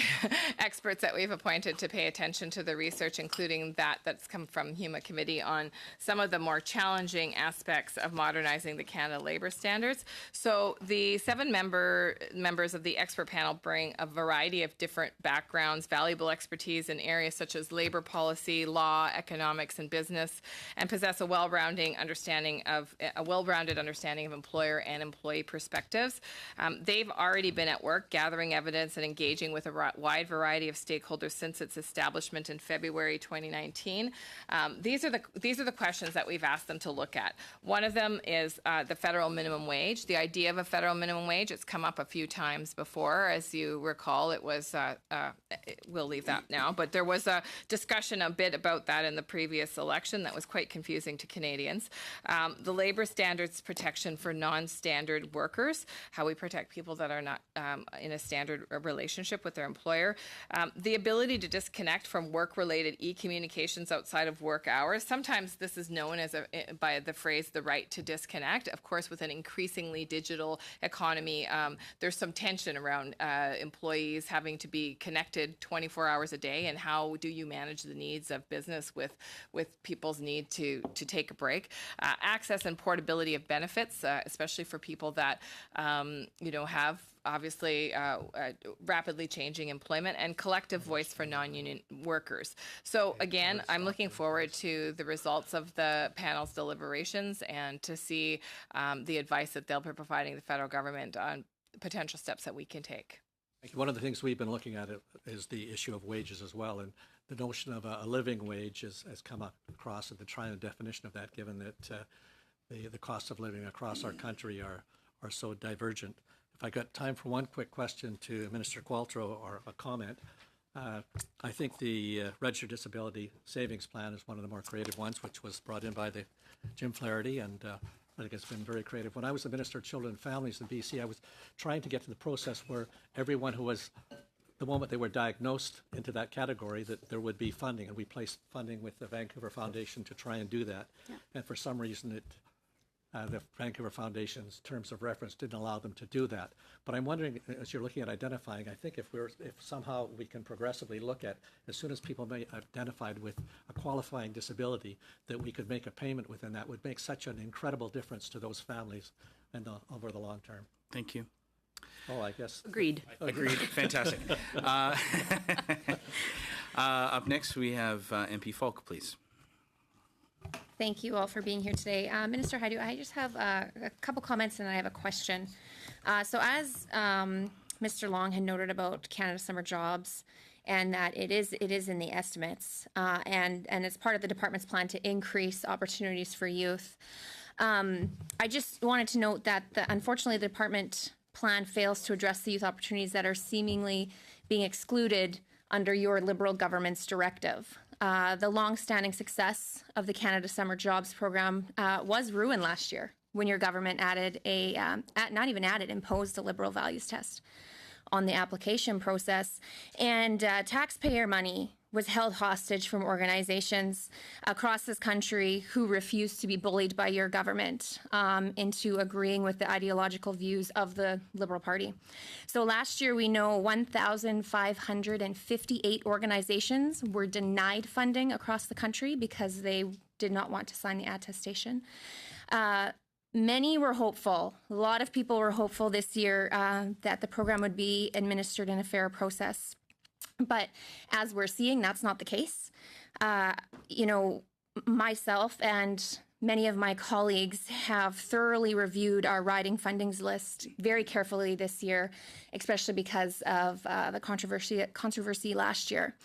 experts that we've appointed to pay attention to the research, including that's come from HUMA committee on some of the more challenging aspects of modernizing the Canada Labour Standards. So the 7 members of the expert panel bring a variety of different backgrounds, valuable expertise in areas such as labour policy, law, economics, and business, and possess a well-rounded understanding of employer and employee perspectives. They've already been at work gathering evidence and engaging with a wide variety of stakeholders since its establishment in February 2019. These are the questions that we've asked them to look at. One of them is the federal minimum wage. The idea of a federal minimum wage, it's come up a few times before. As you recall, it was, we'll leave that now, but there was a discussion a bit about that in the previous election that was quite confusing to Canadians. The labor standards protection for non-standard workers, how we protect people that are not in a standard relationship with their employer. The ability to disconnect from work-related e-communications outside of work hours. Sometimes this is known as by the phrase, the right to disconnect. Of course, with an increasingly digital economy, there's some tension around employees having to be connected 24 hours a day, and how do you manage the needs of business with people's need to take a break. Access and portability of benefits, especially for people that have obviously rapidly changing employment, and collective voice for non-union workers. So again, I'm looking forward to the results of the panel's deliberations and to see the advice that they'll be providing the federal government on potential steps that we can take. One of the things we've been looking at is the issue of wages as well, and the notion of a living wage has come across, and the trying a definition of that, given that the cost of living across our country are so divergent. If I got time for one quick question to Minister Qualtrough, or a comment, I think the Registered Disability Savings Plan is one of the more creative ones, which was brought in by the Jim Flaherty, and I think it's been very creative. When I was the Minister of Children and Families in BC, I was trying to get to the process where everyone who was, the moment they were diagnosed into that category, that there would be funding, and we placed funding with the Vancouver Foundation to try and do that. Yeah. And for some reason, the Vancouver Foundation's terms of reference didn't allow them to do that. But I'm wondering, as you're looking at identifying, I think if somehow we can progressively look at, as soon as people may identified with a qualifying disability, that we could make a payment within that, would make such an incredible difference to those families and over the long term. Thank you. Oh, I guess. Agreed. Agreed. Fantastic. Up next, we have MP Falk, please. Thank you all for being here today. Minister Hajdu, I just have a couple comments and I have a question. So as Mr. Long had noted about Canada Summer Jobs, and that it is in the estimates, and it's part of the department's plan to increase opportunities for youth. I just wanted to note that unfortunately the department plan fails to address the youth opportunities that are seemingly being excluded under your Liberal government's directive. The long-standing success of the Canada Summer Jobs program was ruined last year when your government imposed a Liberal values test on the application process, and taxpayer money was held hostage from organizations across this country who refused to be bullied by your government into agreeing with the ideological views of the Liberal Party. So last year, we know 1,558 organizations were denied funding across the country because they did not want to sign the attestation. Many were hopeful. A lot of people were hopeful this year that the program would be administered in a fair process. But as we're seeing, that's not the case. Myself and many of my colleagues have thoroughly reviewed our riding fundings list very carefully this year, especially because of the controversy last year.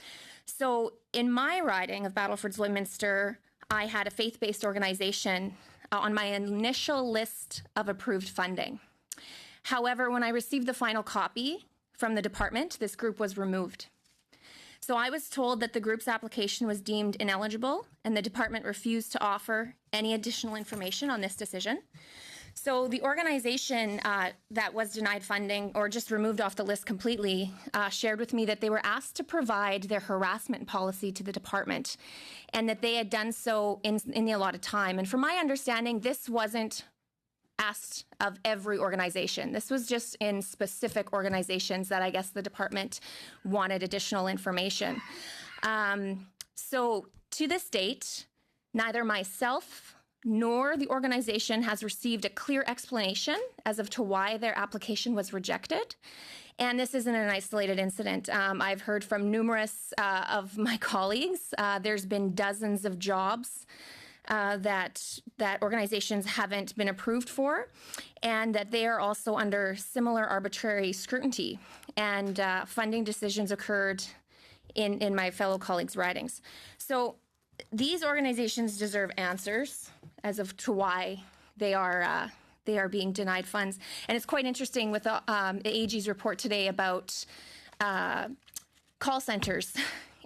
So in my riding of Battlefords Lloydminster, I had a faith-based organization on my initial list of approved funding. However, when I received the final copy from the department, this group was removed. So I was told that the group's application was deemed ineligible, and the department refused to offer any additional information on this decision. So the organization that was denied funding or just removed off the list completely shared with me that they were asked to provide their harassment policy to the department, and that they had done so in the allotted time. And from my understanding, this wasn't asked of every organization. This was just in specific organizations that I guess the department wanted additional information. So to this date, neither myself nor the organization has received a clear explanation as to why their application was rejected. And this isn't an isolated incident. I've heard from numerous of my colleagues. There's been dozens of jobs that organizations haven't been approved for, and that they are also under similar arbitrary scrutiny. And funding decisions occurred in my fellow colleagues' ridings. So these organizations deserve answers as to why they are being denied funds. And it's quite interesting with the AG's report today about call centers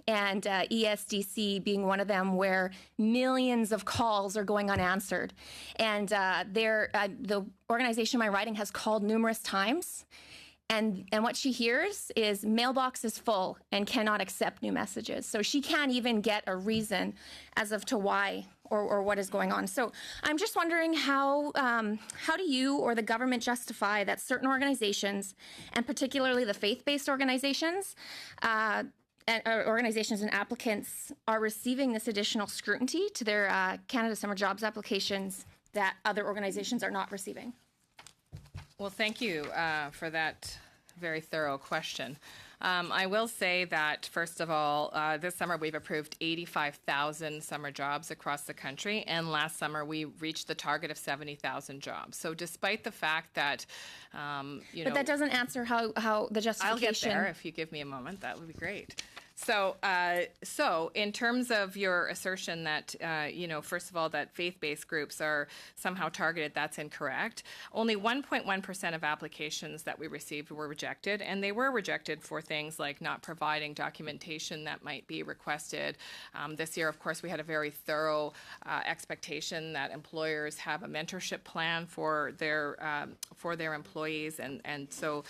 and ESDC being one of them, where millions of calls are going unanswered. And the organization my riding has called numerous times, and what she hears is mailbox is full and cannot accept new messages. So she can't even get a reason as to why or what is going on. So I'm just wondering how do you or the government justify that certain organizations, and particularly the faith-based organizations, organizations and applicants are receiving this additional scrutiny to their Canada Summer Jobs applications that other organizations are not receiving? Well, thank you for that very thorough question. I will say that, first of all, this summer we've approved 85,000 summer jobs across the country, and last summer we reached the target of 70,000 jobs. So despite the fact that, But that doesn't answer how the justification... I'll get there if you give me a moment. That would be great. So in terms of your assertion that, first of all, that faith-based groups are somehow targeted, that's incorrect. Only 1.1% of applications that we received were rejected, and they were rejected for things like not providing documentation that might be requested. This year, of course, we had a very thorough expectation that employers have a mentorship plan for their employees, and so.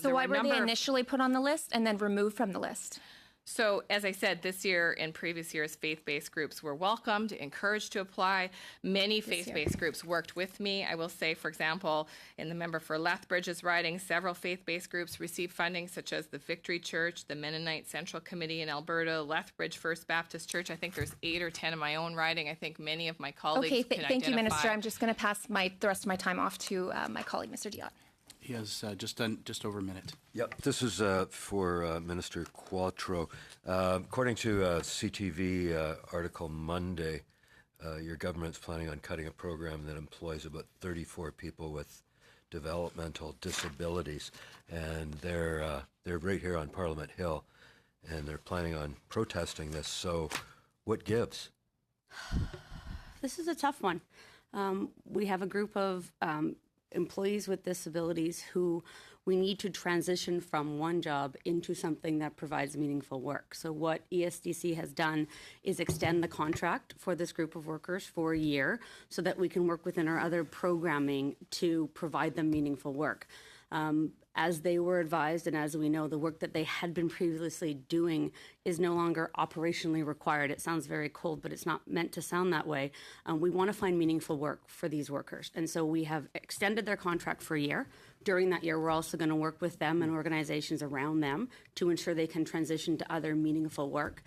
So why were they initially put on the list and then removed from the list? So, as I said, this year and previous years, faith-based groups were welcomed, encouraged to apply. Many faith-based groups worked with me. I will say, for example, in the member for Lethbridge's riding, several faith-based groups received funding, such as the Victory Church, the Mennonite Central Committee in Alberta, Lethbridge First Baptist Church. I think there's 8 or 10 in my own riding. I think many of my colleagues can identify. Thank you, Minister. I'm just going to pass the rest of my time off to my colleague, Mr. Diot. He has just over a minute. Yep, this is for Minister Qualtrough. According to a CTV article Monday, your government's planning on cutting a program that employs about 34 people with developmental disabilities, and they're right here on Parliament Hill, and they're planning on protesting this. So, what gives? This is a tough one. We have a group of employees with disabilities who we need to transition from one job into something that provides meaningful work. So what ESDC has done is extend the contract for this group of workers for a year so that we can work within our other programming to provide them meaningful work. As they were advised, and as we know, the work that they had been previously doing is no longer operationally required. It sounds very cold, but it's not meant to sound that way. We want to find meaningful work for these workers. And so we have extended their contract for a year. During that year, we're also going to work with them and organizations around them to ensure they can transition to other meaningful work,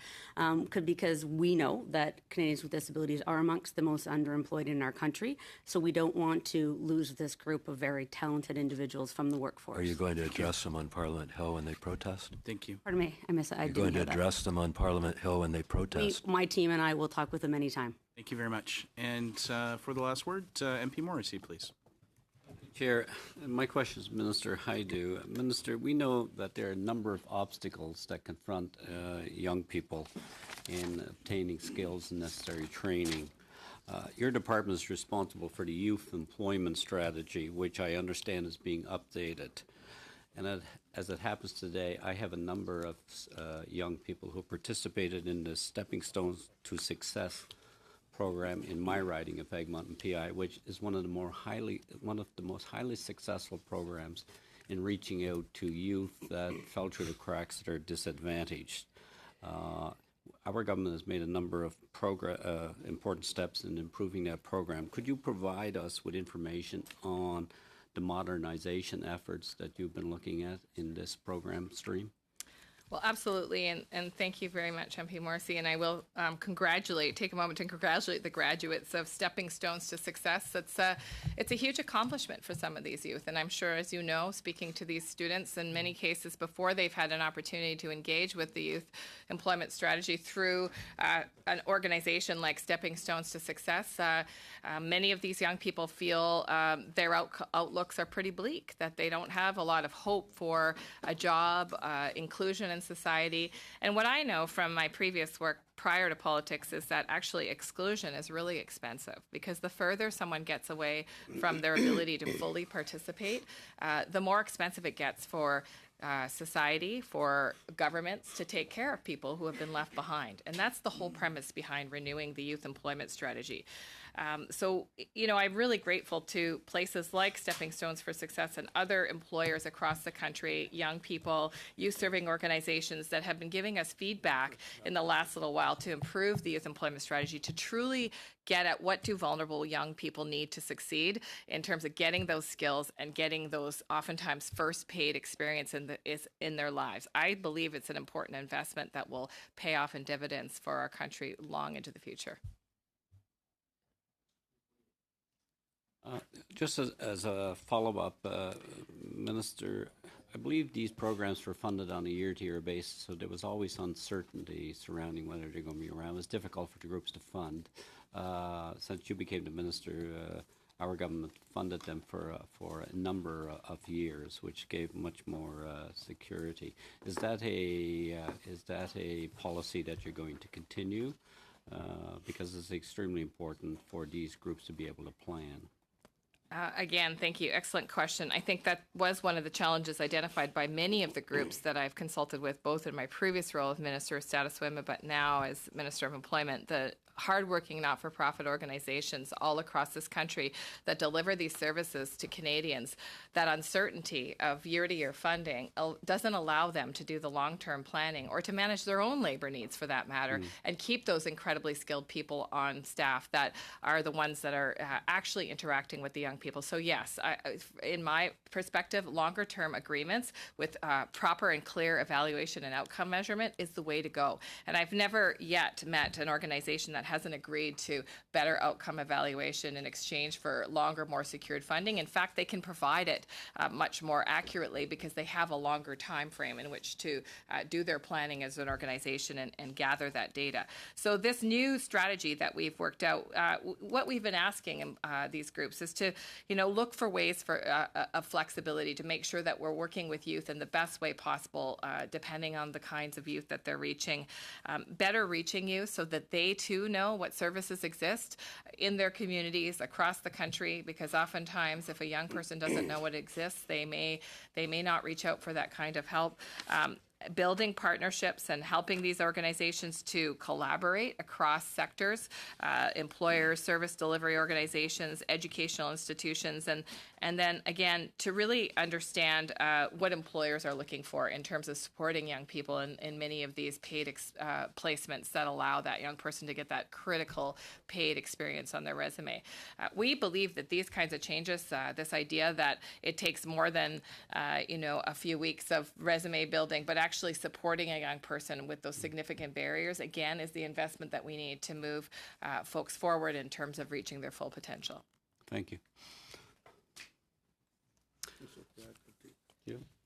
because we know that Canadians with disabilities are amongst the most underemployed in our country, so we don't want to lose this group of very talented individuals from the workforce. Are you going to address them on Parliament Hill when they protest? Thank you. Pardon me, I missed it. I You're didn't going to hear that. address them on Parliament Hill when they protest? My team and I will talk with them anytime. Thank you very much. And for the last word, MP Morrissey, please. Chair, my question is Minister Haidu. Minister, we know that there are a number of obstacles that confront young people in obtaining skills and necessary training. Your department is responsible for the youth employment strategy, which I understand is being updated. And as it happens today, I have a number of young people who participated in the Stepping Stones to Success program in my riding of Egmont PI, which is one of the most highly successful programs in reaching out to youth that fell through the cracks that are disadvantaged. Our government has made a number of important steps in improving that program. Could you provide us with information on the modernization efforts that you've been looking at in this program stream? Well, absolutely, and thank you very much, MP Morrissey, and I will take a moment to congratulate the graduates of Stepping Stones to Success. It's a huge accomplishment for some of these youth, and I'm sure, as you know, speaking to these students, in many cases before they've had an opportunity to engage with the youth employment strategy through an organization like Stepping Stones to Success, many of these young people feel their outlooks are pretty bleak, that they don't have a lot of hope for a job, inclusion in society. And what I know from my previous work prior to politics is that actually exclusion is really expensive, because the further someone gets away from their ability to fully participate, the more expensive it gets for society, for governments to take care of people who have been left behind. And that's the whole premise behind renewing the youth employment strategy. So, I'm really grateful to places like Stepping Stones for Success and other employers across the country, young people, youth-serving organizations that have been giving us feedback in the last little while to improve the youth employment strategy, to truly get at what do vulnerable young people need to succeed in terms of getting those skills and getting those oftentimes first paid experience in their lives. I believe it's an important investment that will pay off in dividends for our country long into the future. Just as a follow-up, Minister, I believe these programs were funded on a year-to-year basis, so there was always uncertainty surrounding whether they're going to be around. It was difficult for the groups to fund. Since you became the minister, our government funded them for a number of years, which gave much more security. Is that a policy that you're going to continue? Because it's extremely important for these groups to be able to plan. Again, thank you. Excellent question. I think that was one of the challenges identified by many of the groups that I've consulted with, both in my previous role as Minister of Status Women, but now as Minister of Employment. The hardworking not-for-profit organizations all across this country that deliver these services to Canadians, that uncertainty of year-to-year funding doesn't allow them to do the long-term planning or to manage their own labor needs, for that matter, and keep those incredibly skilled people on staff that are the ones that are actually interacting with the young people. So yes, in my perspective, longer-term agreements with proper and clear evaluation and outcome measurement is the way to go. And I've never yet met an organization that hasn't agreed to better outcome evaluation in exchange for longer, more secured funding. In fact, they can provide it much more accurately because they have a longer time frame in which to do their planning as an organization and gather that data. So this new strategy that we've worked out, what we've been asking these groups is to, look for ways for of flexibility to make sure that we're working with youth in the best way possible, depending on the kinds of youth that they're reaching, better reaching youth so that they too know what services exist in their communities across the country, because oftentimes if a young person doesn't know what exists, they may not reach out for that kind of help. building partnerships and helping these organizations to collaborate across sectors, employers, service delivery organizations, educational institutions, and then again to really understand what employers are looking for in terms of supporting young people in many of these paid placements that allow that young person to get that critical paid experience on their resume. We believe that these kinds of changes, this idea that it takes more than a few weeks of resume building, but actually supporting a young person with those significant barriers, again, is the investment that we need to move folks forward in terms of reaching their full potential. Thank you.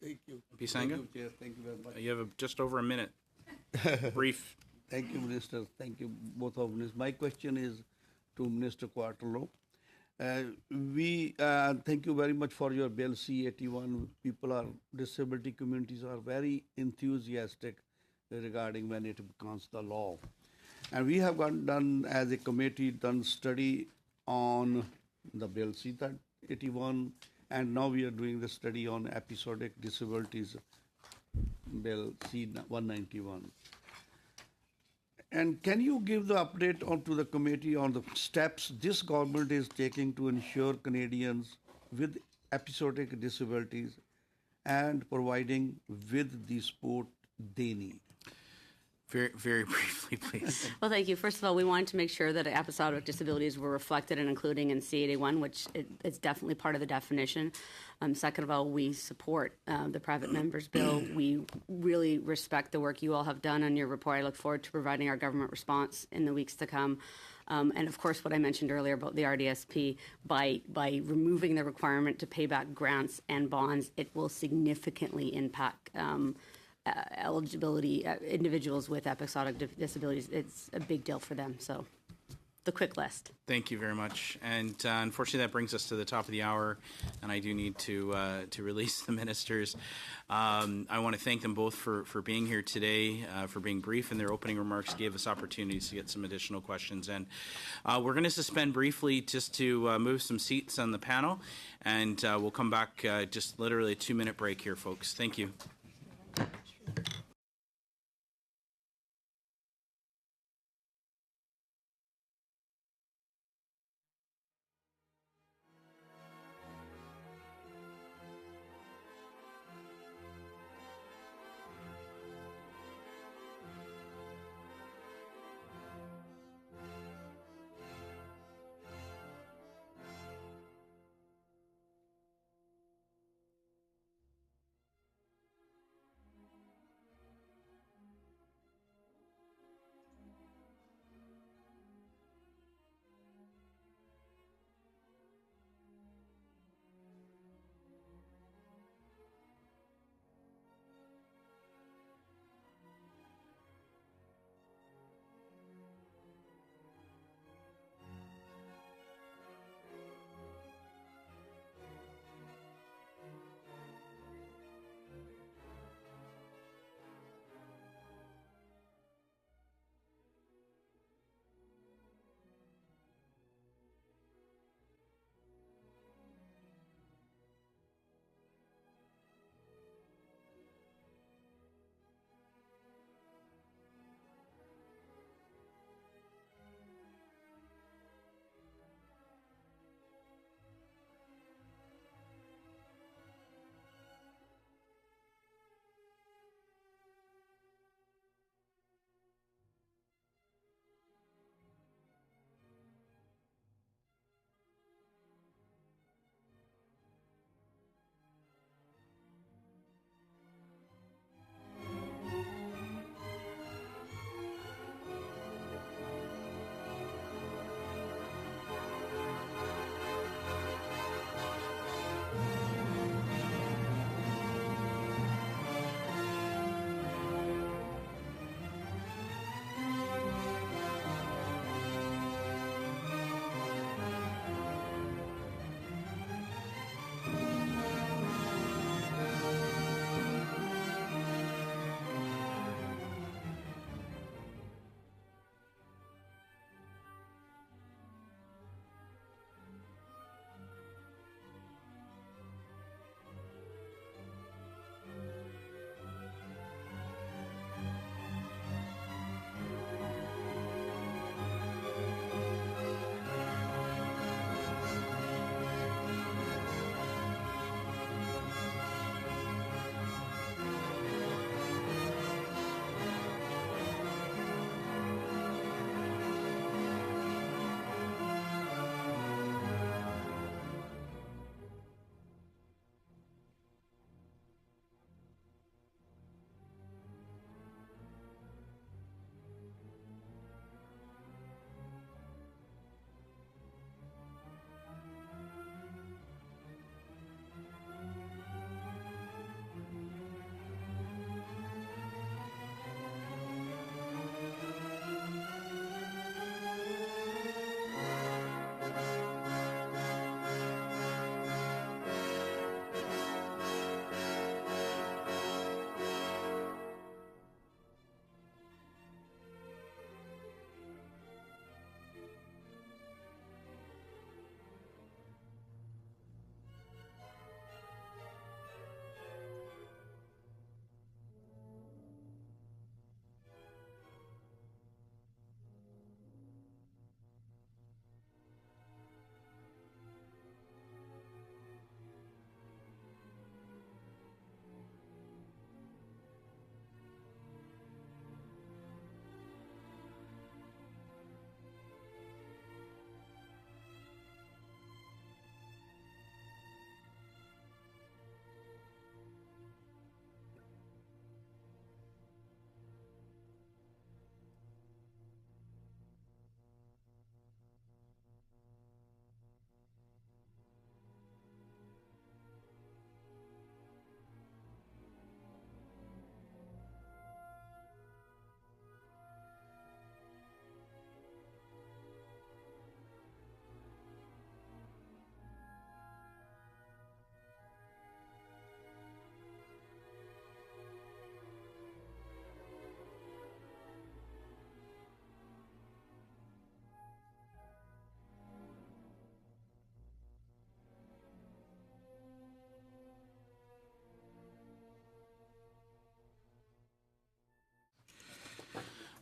Thank you. Pisanga? Thank you, Chair. Thank you very much. You have just over a minute. Brief. Thank you, Minister. Thank you, both of you. My question is to Minister Quattro. We thank you very much for your Bill C-81. Disability communities are very enthusiastic regarding when it becomes the law. And we have done, as a committee, study on the Bill C-81, and now we are doing the study on episodic disabilities, Bill C-191. And can you give the update to the committee on the steps this government is taking to ensure Canadians with episodic disabilities and providing with the support they need? Very, very briefly, please. Well, thank you. First of all, we wanted to make sure that episodic disabilities were reflected and including in C-81, which it's definitely part of the definition. Second of all, we support the private members bill. We really respect the work you all have done on your report. I look forward to providing our government response in the weeks to come. And of course, what I mentioned earlier about the RDSP, by removing the requirement to pay back grants and bonds, it will significantly impact eligibility, individuals with episodic disabilities. It's a big deal for them. So the quick list. Thank you very much. And unfortunately, that brings us to the top of the hour, and I do need to release the ministers. I want to thank them both for being here today, for being brief in their opening remarks, gave us opportunities to get some additional questions. And we're going to suspend briefly just to move some seats on the panel, and we'll come back just literally a 2-minute break here, folks. Thank you.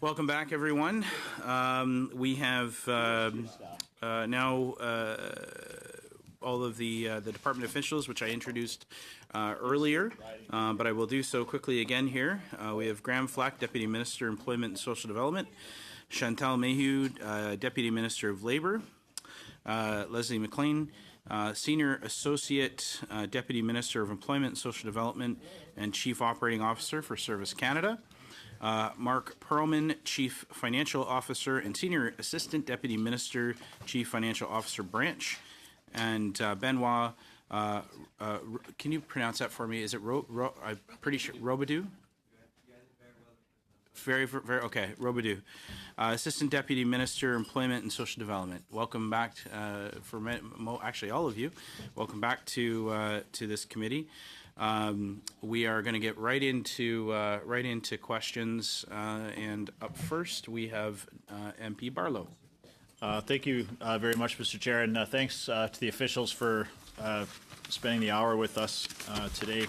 Welcome back, everyone. We have now all of the department officials, which I introduced earlier, but I will do so quickly again here. We have Graham Flack, Deputy Minister, Employment and Social Development, Chantal Mayhew, Deputy Minister of Labour, Leslie McLean, Senior Associate Deputy Minister of Employment and Social Development and Chief Operating Officer for Service Canada, Mark Perlman, Chief Financial Officer and Senior Assistant Deputy Minister, Chief Financial Officer Branch, and Benoit, can you pronounce that for me? Is it I'm pretty sure Robidoux? Very, okay, Robidoux. Assistant Deputy Minister, Employment and Social Development. Welcome back, actually all of you. Welcome back to this committee. We are going to get right into questions, and up first we have MP Barlow. Thank you very much, Mr. Chair, and thanks to the officials for spending the hour with us today.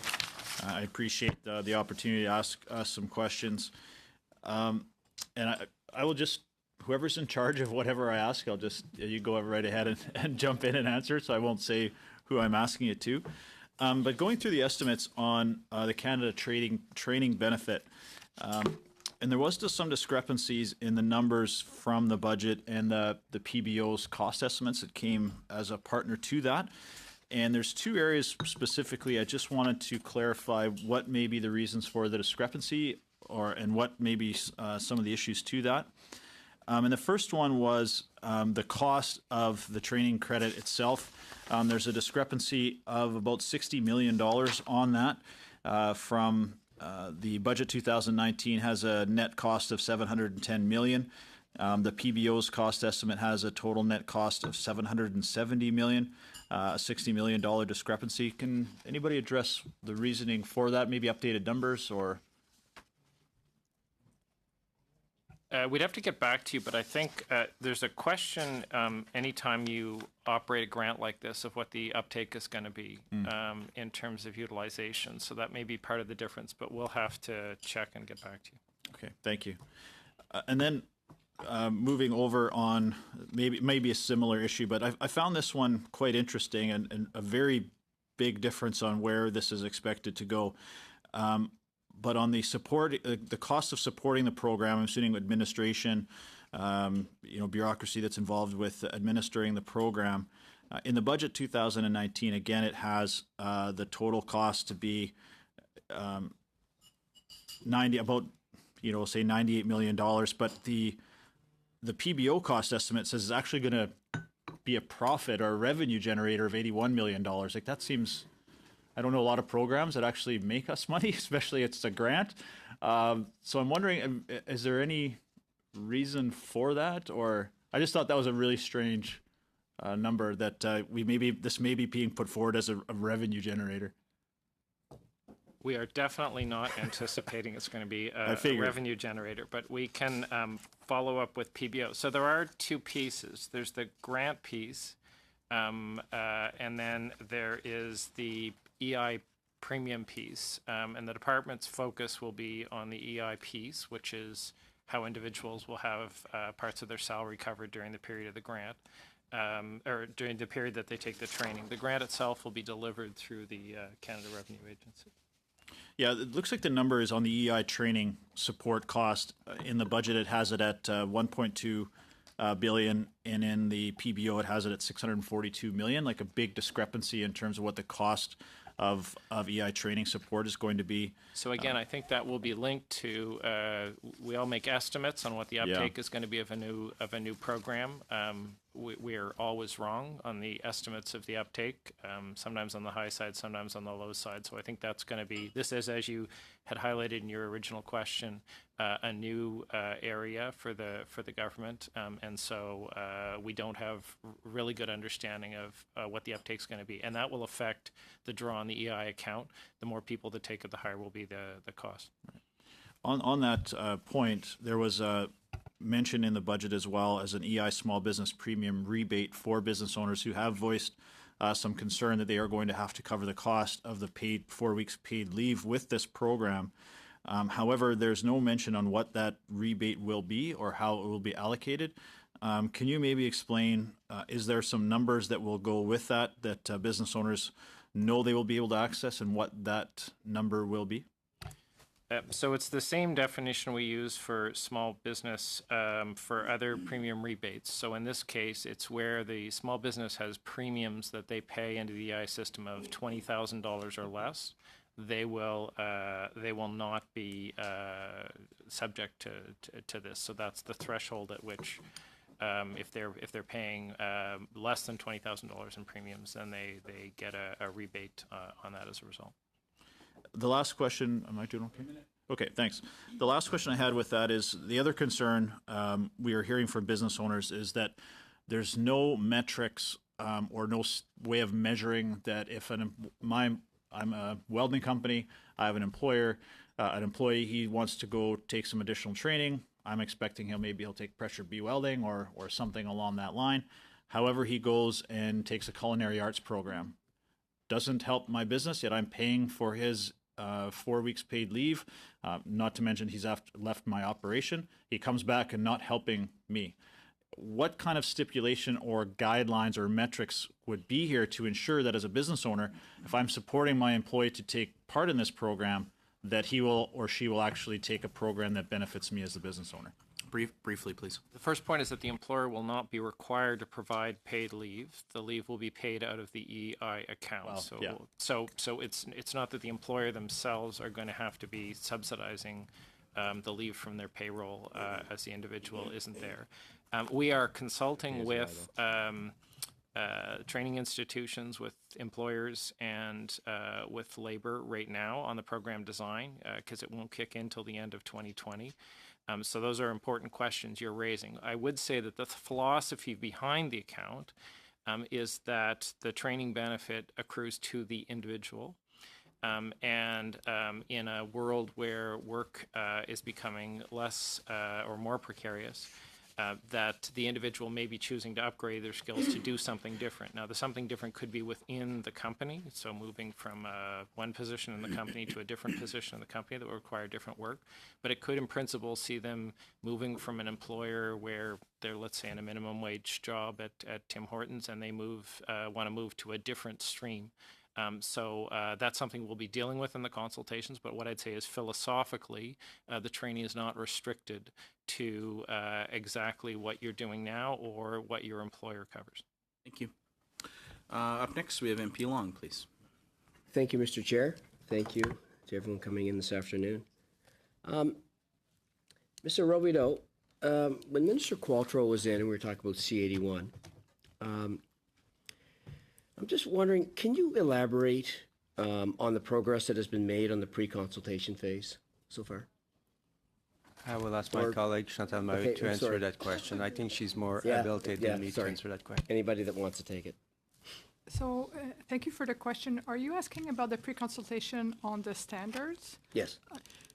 I appreciate the opportunity to ask some questions. And I will just, whoever's in charge of whatever I ask, you go right ahead and jump in and answer, so I won't say who I'm asking it to. But going through the estimates on the Canada training benefit, and there was just some discrepancies in the numbers from the budget and the PBO's cost estimates that came as a partner to that. And there's two areas specifically I just wanted to clarify what may be the reasons for the discrepancy and what may be some of the issues to that. And the first one was the cost of the training credit itself. There's a discrepancy of about $60 million on that from the budget 2019 has a net cost of $710 million. The PBO's cost estimate has a total net cost of $770 million, a $60 million discrepancy. Can anybody address the reasoning for that? Maybe updated numbers or... We'd have to get back to you, but I think there's a question anytime you operate a grant like this of what the uptake is going to be in terms of utilization. So that may be part of the difference, but we'll have to check and get back to you. Okay, thank you. And then moving over on maybe a similar issue, but I found this one quite interesting and a very big difference on where this is expected to go. But on the support, the cost of supporting the program, including administration, bureaucracy that's involved with administering the program, in the budget 2019, again, it has the total cost to be say $98 million. But the PBO cost estimate says it's actually going to be a profit or a revenue generator of $81 million. Like that seems. I don't know a lot of programs that actually make us money, especially it's a grant. So I'm wondering, is there any reason for that? Or I just thought that was a really strange number that this may be being put forward as a revenue generator. We are definitely not anticipating it's going to be a revenue generator, but we can follow up with PBO. So there are two pieces. There's the grant piece, and then there is the EI premium piece, and the department's focus will be on the EI piece, which is how individuals will have parts of their salary covered during the period of the grant, or during the period that they take the training. The grant itself will be delivered through the Canada Revenue Agency. Yeah, it looks like the number is on the EI training support cost. In the budget, it has it at $1.2 billion, and in the PBO, it has it at $642 million, like a big discrepancy in terms of what the cost of EI training support is going to be. So again, I think that will be linked to, we all make estimates on what the uptake is going to be of a new program. We are always wrong on the estimates of the uptake, sometimes on the high side, sometimes on the low side. So I think that's going to be, this is, as you had highlighted in your original question, a new area for the government, and so we don't have really good understanding of what the uptake is going to be, and that will affect the draw on the EI account. The more people that take it, the higher will be the cost. Right. On that point, there was a mention in the budget as well as an EI small business premium rebate for business owners who have voiced some concern that they are going to have to cover the cost of the 4 weeks paid leave with this program. However, there's no mention on what that rebate will be or how it will be allocated. Can you maybe explain, is there some numbers that will go with that business owners know they will be able to access, and what that number will be? So it's the same definition we use for small business for other premium rebates. So in this case, it's where the small business has premiums that they pay into the EI system of $20,000 or less. They will not be subject to this. So that's the threshold at which, if they're paying less than $20,000 in premiums, then they get a rebate on that as a result. The last question, am I doing okay? Okay, thanks. The last question I had with that is, the other concern we are hearing from business owners is that there's no metrics or no way of measuring that if I'm a welding company, I have an employee, he wants to go take some additional training. I'm expecting he'll take pressure B welding or something along that line. However, he goes and takes a culinary arts program. Doesn't help my business, yet I'm paying for his 4 weeks paid leave, not to mention he's left my operation. He comes back and not helping me. What kind of stipulation or guidelines or metrics would be here to ensure that as a business owner, if I'm supporting my employee to take part in this program, that he will or she will actually take a program that benefits me as the business owner? Briefly, please. The first point is that the employer will not be required to provide paid leave. The leave will be paid out of the EI account. Well, So it's not that the employer themselves are going to have to be subsidizing the leave from their payroll as the individual isn't there. We are consulting with training institutions, with employers, and with labor right now on the program design, because it won't kick in till the end of 2020. So those are important questions you're raising. I would say that the philosophy behind the account is that the training benefit accrues to the individual. And in a world where work is becoming less or more precarious, that the individual may be choosing to upgrade their skills to do something different. Now, the something different could be within the company, so moving from one position in the company to a different position in the company that will require different work. But it could, in principle, see them moving from an employer where they're, let's say, in a minimum wage job at Tim Hortons, and they want to move to a different stream. So that's something we'll be dealing with in the consultations, but what I'd say is philosophically, the training is not restricted to exactly what you're doing now or what your employer covers. Thank you. Up next, we have MP Long, please. Thank you, Mr. Chair. Thank you to everyone coming in this afternoon. Mr. Robideau, when Minister Qualtrough was in and we were talking about C81, I'm just wondering, can you elaborate on the progress that has been made on the pre-consultation phase so far? I will ask my colleague Chantal Marie to answer that question. I think she's more ability than me to answer that question. Anybody that wants to take it. So thank you for the question. Are you asking about the pre-consultation on the standards? Yes.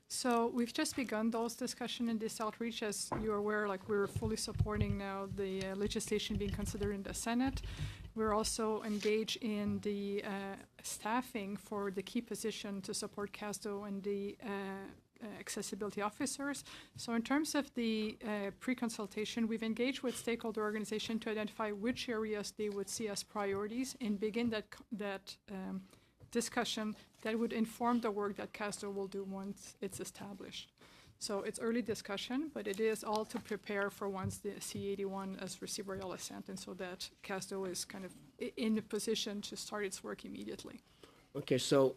So we've just begun those discussions in this outreach. As you're aware, we're fully supporting now the legislation being considered in the Senate. We're also engaged in the staffing for the key position to support CASDO and the accessibility officers. So in terms of the pre-consultation, we've engaged with stakeholder organizations to identify which areas they would see as priorities and begin that discussion that would inform the work that CASDO will do once it's established. So it's early discussion, but it is all to prepare for once the C81 has received royal assent, and so that CASDO is kind of in a position to start its work immediately. Okay, so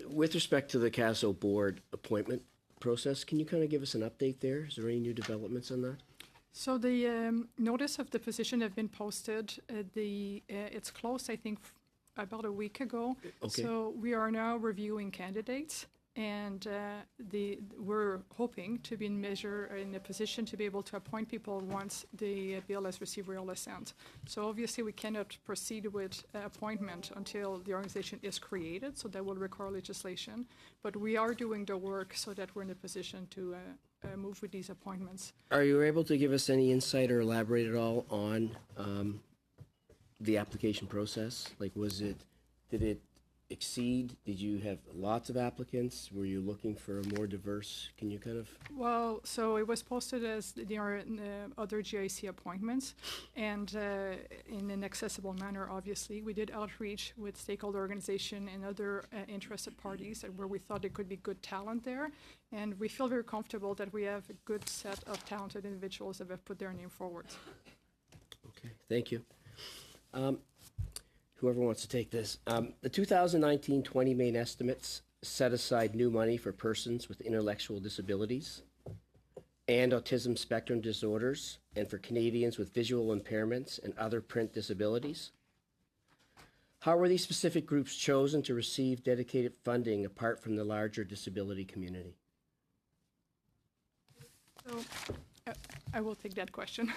with respect to the CASDO board appointment process, can you kind of give us an update there? Is there any new developments on that? So the notice of the position have been posted. It's closed, I think, about a week ago. Okay. So we are now reviewing candidates. And we're hoping to be in a position to be able to appoint people once the bill has received royal assent. So obviously we cannot proceed with appointment until the organization is created, so that will require legislation. But we are doing the work so that we're in a position to move with these appointments. Are you able to give us any insight or elaborate at all on the application process? Like, did it exceed? Did you have lots of applicants? Were you looking for a more diverse? Can you kind of? Well, so it was posted as there are other GIC appointments, and in an accessible manner, obviously. We did outreach with stakeholder organization and other interested parties where we thought there could be good talent there, and we feel very comfortable that we have a good set of talented individuals that have put their name forward. Okay, thank you. Whoever wants to take this. The 2019-20 main estimates set aside new money for persons with intellectual disabilities and autism spectrum disorders, and for Canadians with visual impairments and other print disabilities. How were these specific groups chosen to receive dedicated funding apart from the larger disability community? So I will take that question.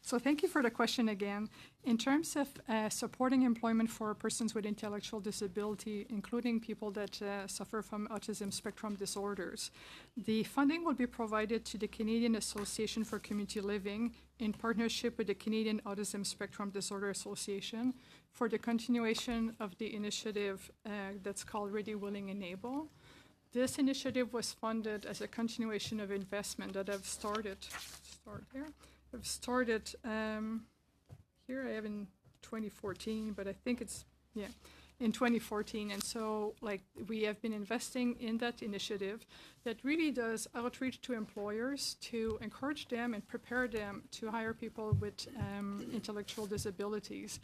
So thank you for the question again. In terms of supporting employment for persons with intellectual disability, including people that suffer from autism spectrum disorders, the funding will be provided to the Canadian Association for Community Living in partnership with the Canadian Autism Spectrum Disorder Association for the continuation of the initiative that's called Ready, Willing, Enable. This initiative was funded as a continuation of investment that have started here I have in 2014, but I think it's, in 2014. And so we have been investing in that initiative that really does outreach to employers to encourage them and prepare them to hire people with intellectual disabilities.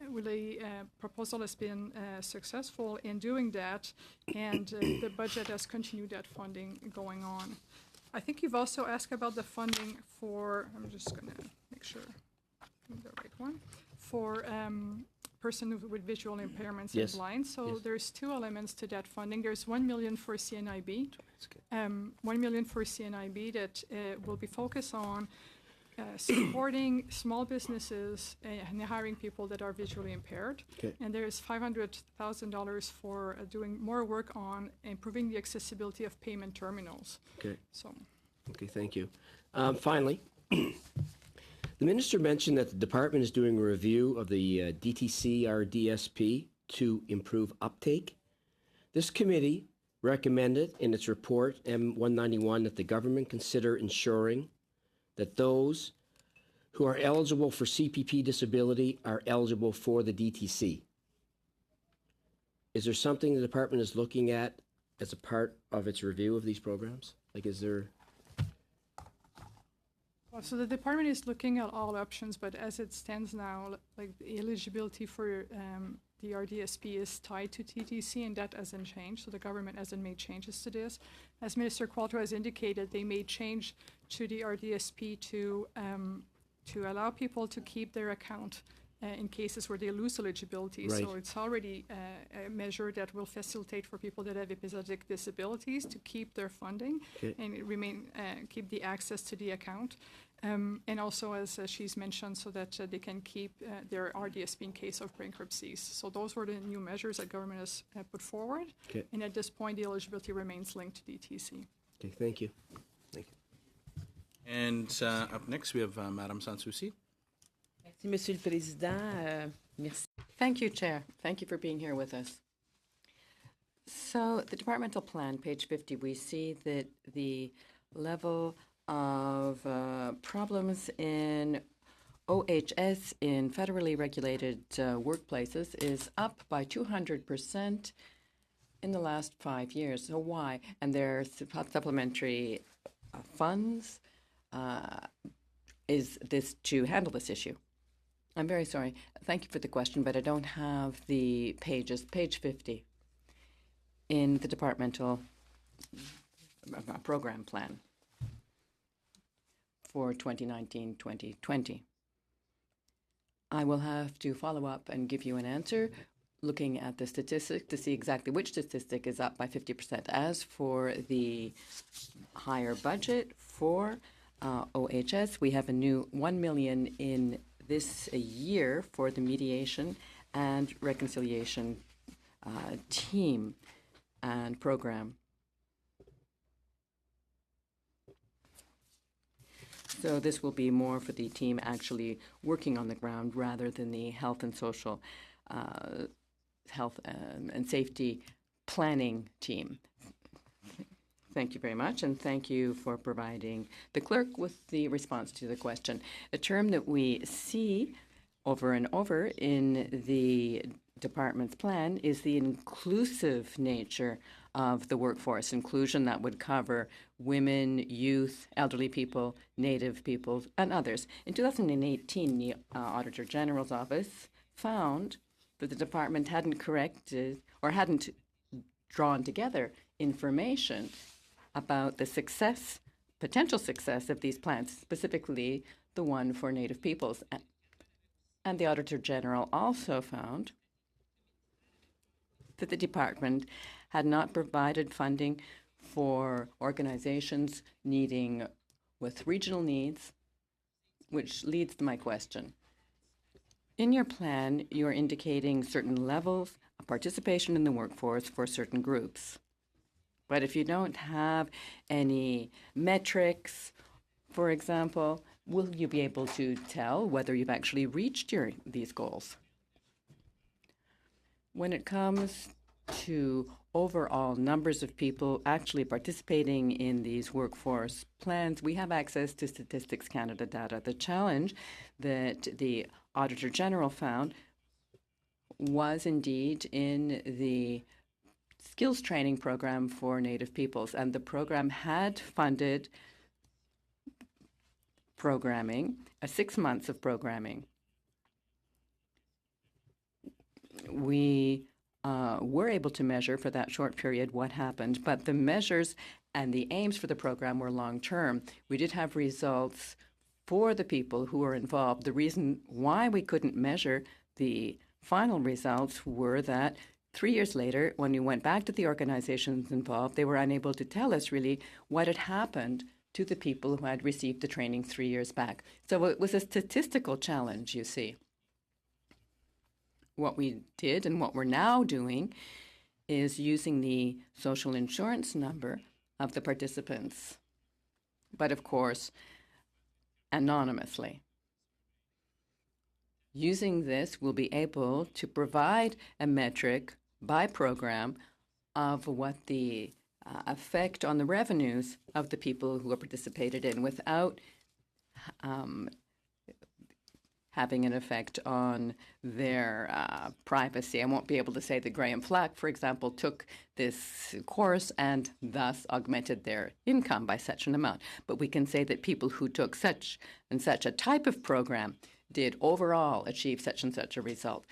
The proposal has been successful in doing that, and the budget has continued that funding going on. I think you've also asked about the funding for, I'm just going to make sure I'm the right one, for person with visual impairments and blind. So there's two elements to that funding. There's 1 million for CNIB, 1 million for CNIB that will be focused on supporting small businesses and hiring people that are visually impaired. Okay. And there is $500,000 for doing more work on improving the accessibility of payment terminals. Okay. So. Okay, thank you. Finally, the minister mentioned that the department is doing a review of the DTC RDSP to improve uptake. This committee recommended in its report M191 that the government consider ensuring that those who are eligible for CPP disability are eligible for the DTC. Is there something the department is looking at as a part of its review of these programs? Is there? Well, so the department is looking at all options, but as it stands now, the eligibility for the RDSP is tied to TTC, and that hasn't changed. So the government hasn't made changes to this. As Minister Qualtrough has indicated, they made change to the RDSP to allow people to keep their account in cases where they lose eligibility. Right. So it's already a measure that will facilitate for people that have episodic disabilities to keep their funding and keep the access to the account. And also, as she's mentioned, so that they can keep their RDSP in case of bankruptcies. So those were the new measures that government has put forward. Okay. And at this point, the eligibility remains linked to DTC. Okay, thank you. Thank you. And up next, we have Madame Sanssouci. Merci, Monsieur le Président. Merci. Thank you, Chair. Thank you for being here with us. So the departmental plan, page 50, we see that the level of problems in OHS in federally regulated workplaces is up by 200% in the last 5 years. So why? And there's supplementary funds. Is this to handle this issue? I'm very sorry. Thank you for the question, but I don't have the pages. Page 50 in the departmental program plan for 2019-2020. I will have to follow up and give you an answer looking at the statistics to see exactly which statistic is up by 50%. As for the higher budget for OHS, we have a new $1 million in this year for the mediation and reconciliation team and program. So this will be more for the team actually working on the ground rather than the health and social health and safety planning team. Thank you very much, and thank you for providing the clerk with the response to the question. A term that we see over and over in the department's plan is the inclusive nature of the workforce. Inclusion that would cover women, youth, elderly people, Native peoples, and others. In 2018, the Auditor General's Office found that the department hadn't corrected or hadn't drawn together information about the success, potential success of these plans, specifically the one for Native peoples. And the Auditor General also found that the department had not provided funding for organizations with regional needs, which leads to my question. In your plan, you're indicating certain levels of participation in the workforce for certain groups. But if you don't have any metrics, for example, will you be able to tell whether you've actually reached these goals? When it comes to overall numbers of people actually participating in these workforce plans, we have access to Statistics Canada data. The challenge that the Auditor General found was indeed in the skills training program for Native peoples, and the program had funded programming, 6 months of programming. We were able to measure for that short period what happened, but the measures and the aims for the program were long-term. We did have results for the people who were involved. The reason why we couldn't measure the final results were that 3 years later, when we went back to the organizations involved, they were unable to tell us really what had happened to the people who had received the training 3 years back. So it was a statistical challenge, you see. What we did and what we're now doing is using the social insurance number of the participants, but of course, anonymously. Using this, we'll be able to provide a metric by program of what the effect on the revenues of the people who have participated in without having an effect on their privacy. I won't be able to say that Graham Flack, for example, took this course and thus augmented their income by such an amount. But we can say that people who took such and such a type of program did overall achieve such and such a result.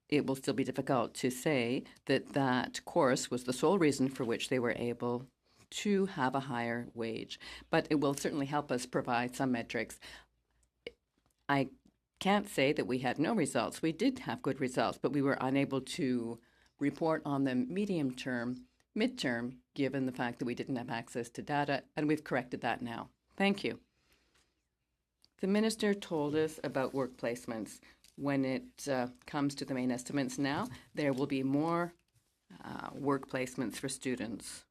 It will still be difficult to say that that course was the sole reason for which they were able to have a higher wage, but it will certainly help us provide some metrics. I can't say that we had no results. We did have good results, but we were unable to report on them medium term, midterm, given the fact that we didn't have access to data, and we've corrected that now. Thank you. The minister told us about work placements. When it comes to the main estimates now, there will be more work placements for students.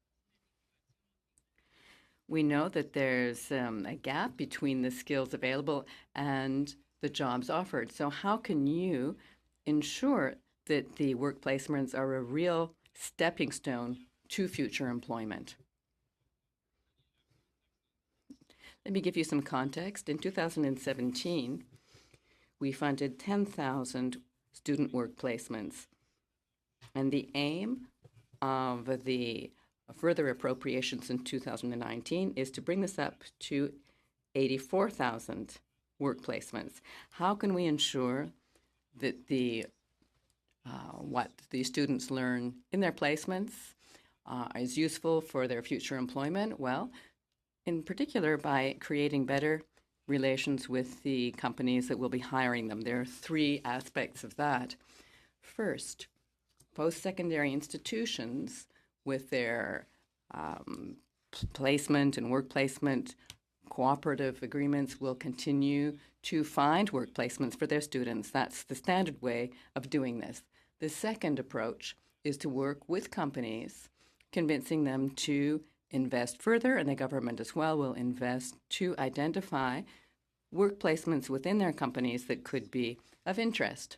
We know that there's a gap between the skills available and the jobs offered. So how can you ensure that the work placements are a real stepping stone to future employment? Let me give you some context. In 2017, we funded 10,000 student work placements. And the aim of the further appropriations in 2019 is to bring this up to 84,000 work placements. How can we ensure that what the students learn in their placements is useful for their future employment? Well, in particular by creating better relations with the companies that will be hiring them. There are 3 aspects of that. First, post-secondary institutions with their placement and work placement cooperative agreements will continue to find work placements for their students. That's the standard way of doing this. The second approach is to work with companies, convincing them to invest further, and the government as well will invest to identify work placements within their companies that could be of interest.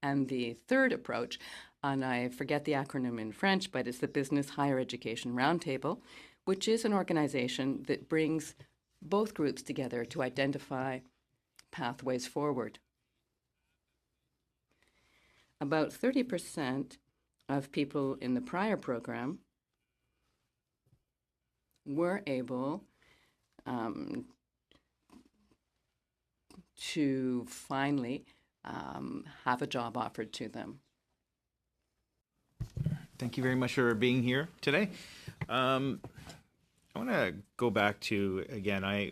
And the third approach, and I forget the acronym in French, but it's the Business Higher Education Roundtable, which is an organization that brings both groups together to identify pathways forward. About 30% of people in the prior program were able to finally have a job offered to them. Thank you very much for being here today. I want to go back to, again, I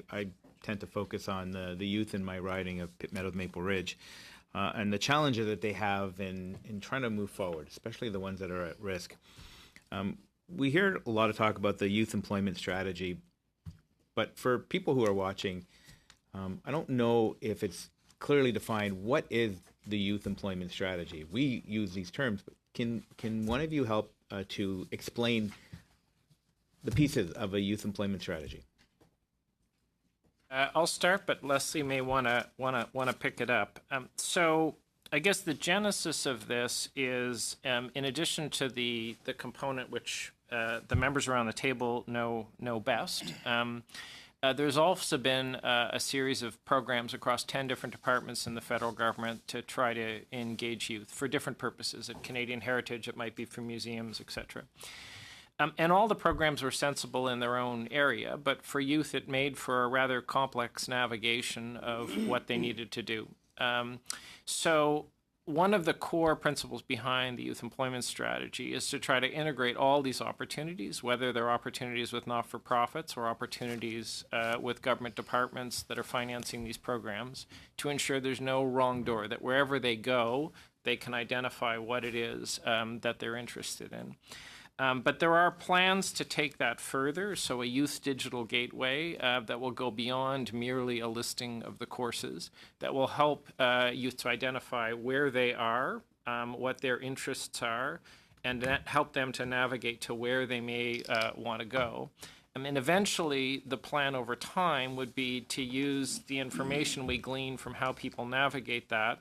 tend to focus on the youth in my riding of Pitt Meadows Maple Ridge and the challenges that they have in trying to move forward, especially the ones that are at risk. We hear a lot of talk about the youth employment strategy, but for people who are watching, I don't know if it's clearly defined what is the youth employment strategy. We use these terms, but can one of you help to explain the pieces of a youth employment strategy? I'll start, but Leslie may want to pick it up. So I guess the genesis of this is, in addition to the component which the members around the table know best, there's also been a series of programs across 10 different departments in the federal government to try to engage youth for different purposes. At Canadian Heritage, it might be for museums, etc. And all the programs were sensible in their own area, but for youth, it made for a rather complex navigation of what they needed to do. So one of the core principles behind the youth employment strategy is to try to integrate all these opportunities, whether they're opportunities with not-for-profits or opportunities with government departments that are financing these programs, to ensure there's no wrong door, that wherever they go, they can identify what it is that they're interested in. But there are plans to take that further, so a youth digital gateway that will go beyond merely a listing of the courses, that will help youth to identify where they are, what their interests are, and help them to navigate to where they may want to go. And eventually, the plan over time would be to use the information we glean from how people navigate that